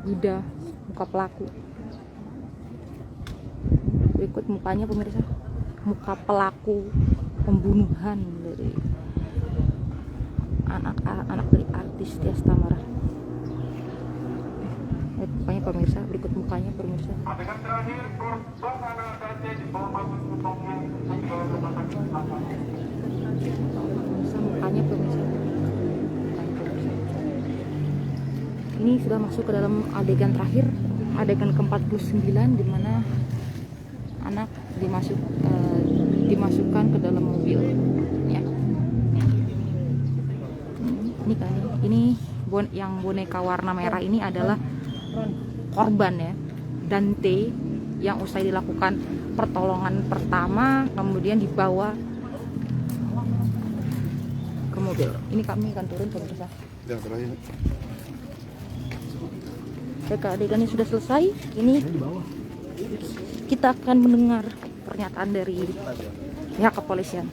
Buddha, muka pelaku. Berikut mukanya pemirsa, muka pelaku pembunuhan dari anak dari artis Tias Tamara. Mukanya pemirsa, berikut mukanya pemirsa. Adegan terakhir korban anak Dante dibawa masuk ke rumah sakit Selatan. Pemirsa, mukanya pemirsa. Ini sudah masuk ke dalam adegan terakhir, adegan ke-49 di mana anak dimasukkan ke dalam mobil. Ya. Ini kan yang boneka warna merah ini adalah korban ya, Dante, yang usai dilakukan pertolongan pertama kemudian dibawa ke mobil. Ini kami akan turun pemirsa. Yang terakhir. Reka adegannya sudah selesai. Ini kita akan mendengar pernyataan dari pihak kepolisian.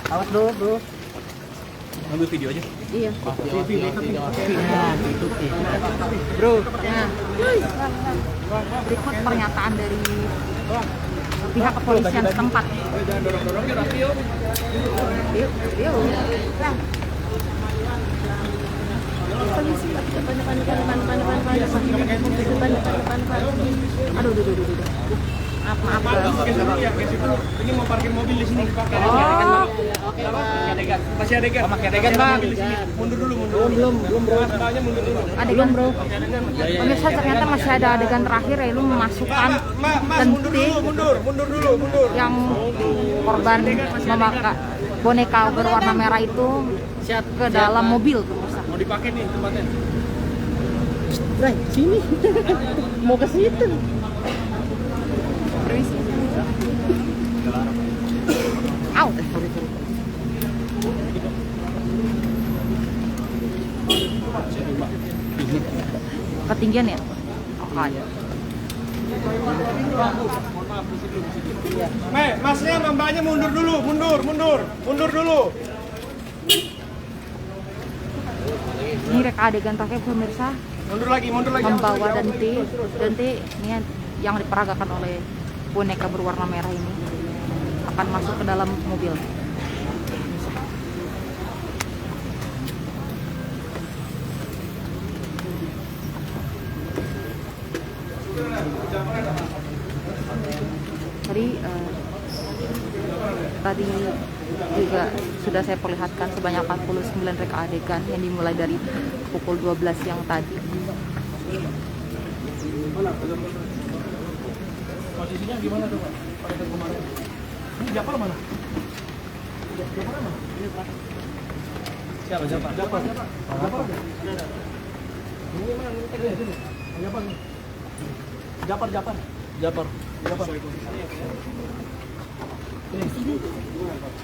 Awas bro. Ambil video aja. Iya. Nah, itu sih. Bro. Nah. Berikut pernyataan dari pihak kepolisian setempat. Jangan dorong-dorong ya, Rafi. Yuk. Nah. Aduh. Maaf. Ini mau parkir mobil di sini. Masih adegan. Pakai adegan, Bang. Mundur dulu. Belum bro. Masanya mundur dulu. Adegan bro. Pemirsa, ternyata masih ada adegan terakhir yaitu memasukkan Dante Mundur. yang korban memakai boneka berwarna merah itu ke dalam mobil pemirsa. Mau dipakai nih tempatnya. Bray, sini. Mau ke situ. Au. Ketinggian ya? Oke. Masnya sama mbaknya mundur dulu. Mundur dulu. Ini reka adegan terakhir pemirsa, Mundur lagi. membawa Dante ini yang diperagakan oleh boneka berwarna merah ini akan masuk ke dalam mobil. Tadi juga sudah saya perlihatkan sebanyak 49 reka adegan yang dimulai dari pukul 12 siang tadi. Posisinya gimana tuh, Pak? Pada kemarin. Ini Japar mana? Siapa? Japar. Ini mana? Japar. Ini.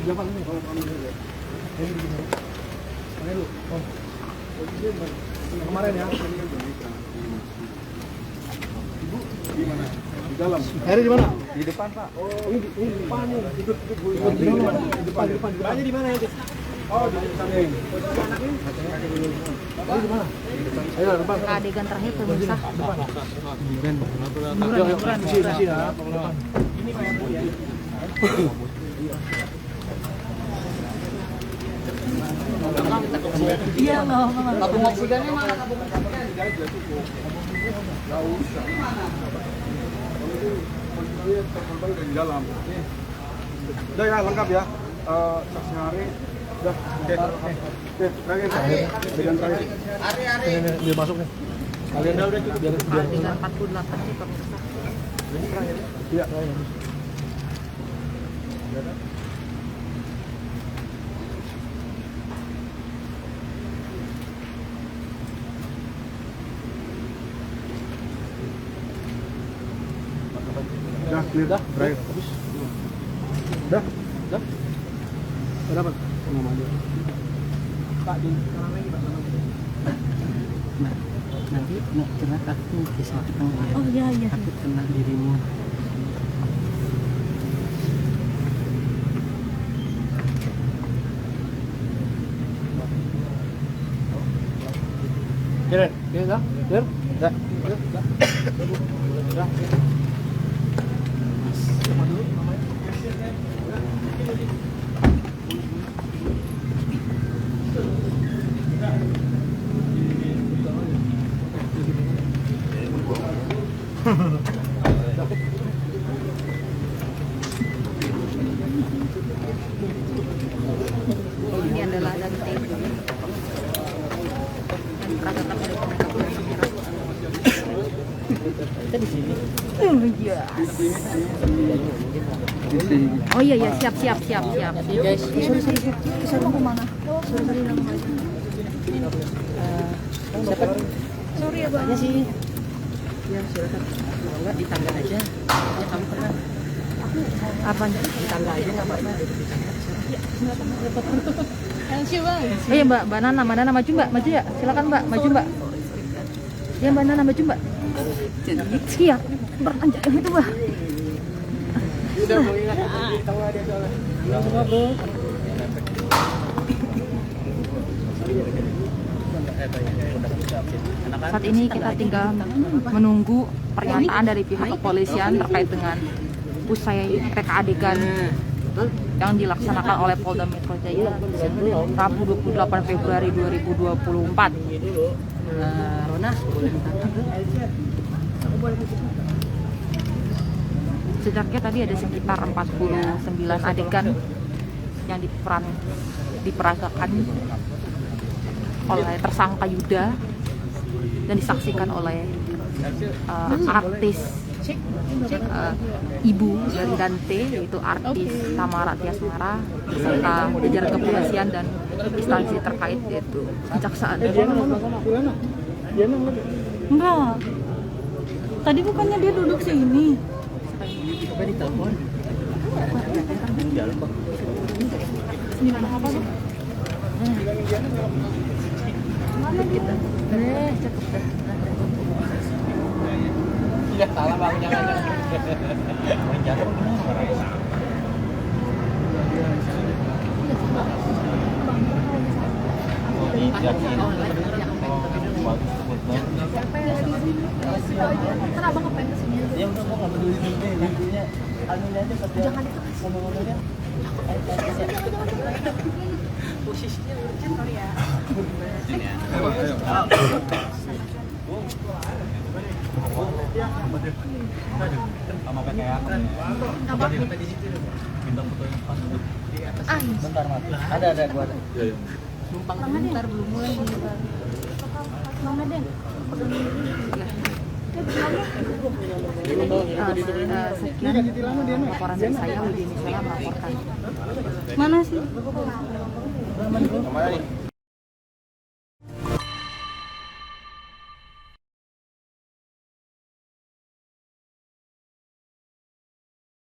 Japar ini. Mana lu? Oh. Kemarin ya. Ibu di mana? Di dalam. Heri di mana? Di depan, Pak. Oh, ini depannya. Ikut di mana? Di depan. Banyak di mana ya? Oh, di sana. Oh, di mana? Di depan. Ayo, depan. Adegan terakhir pemirsa. Depan. Hiburan. Sini ya, depan. Ini Pak yang ya. Iya, nggak apa-apa. Tabung oksigennya mana tabung oksigen? Korban udah di dalam. Udah ya, lengkap ya. Saksi hari. Udah, oke. Oke, terakhir. Bagian terakhir. Dia masuk nih. Kalian udah cukup biar 48 sih pemirsa. Iya. Udah, clear dah. Terakhir. Habis. Udah. Udah. Udah dapat nama dia. Pak di sekarang lagi Pak nama dia. Nanti nak kena aku bisa ketemu. Oh iya iya. Aku kenal dirimu. Clear. Clear dah. Clear. Dah. Clear. Dah. Dah. Siapa dulu namanya? Ini adalah Dante. Dan peragatan dari penegak hukum Samarra. Kita di sini. Iya. Oh iya ya, siap. Jadi guys, Sorry kemana? Sorry nama siapa? Sorry ya bang. Aja sih. Ya silakan. Kalau enggak di tangga aja. Ya kamu pernah apa? di tangga aja nggak apa-apa. Thank you bang. Oh iya Mbak Nana maju Mbak, maju ya, silakan Mbak, maju Mbak. Ya Mbak Nana maju Mbak. Siap, beranjak yang itu Mbak. Udah mau ingat tahu ada soalnya. Semua bro. Saat ini kita tinggal menunggu pernyataan dari pihak kepolisian terkait dengan usai reka adegan yang dilaksanakan oleh Polda Metro Jaya Rabu 28 Februari 2024. Rona boleh minta Sejaknya tadi ada sekitar 49 adegan yang diperagakan oleh tersangka Yuda dan disaksikan oleh artis ibu dari Dante, yaitu artis Tamara Tiasmara, beserta jajaran kepolisian dan instansi terkait yaitu kejaksaan. Enggak, tadi bukannya dia duduk sini. coba ditelepon. Ini mana apa tuh? Mana kita? Cakep dah. Iya salah bang, jangan. Jatuh Kan abang ngapain kesini? ya udah gua nggak peduli ini intinya anunya aja kerja. Jangan itu. Ngomong-ngomongnya posisinya Sorry ya. sama kayak Apa? minta foto yang pas di atas. Ah, iya. Bentar mas, ada gua ada. Numpang bentar belum mulai nih. Mana Den? Sekian laporan dari saya, Widya Nisela melaporkan. Mana sih? Namanya nih.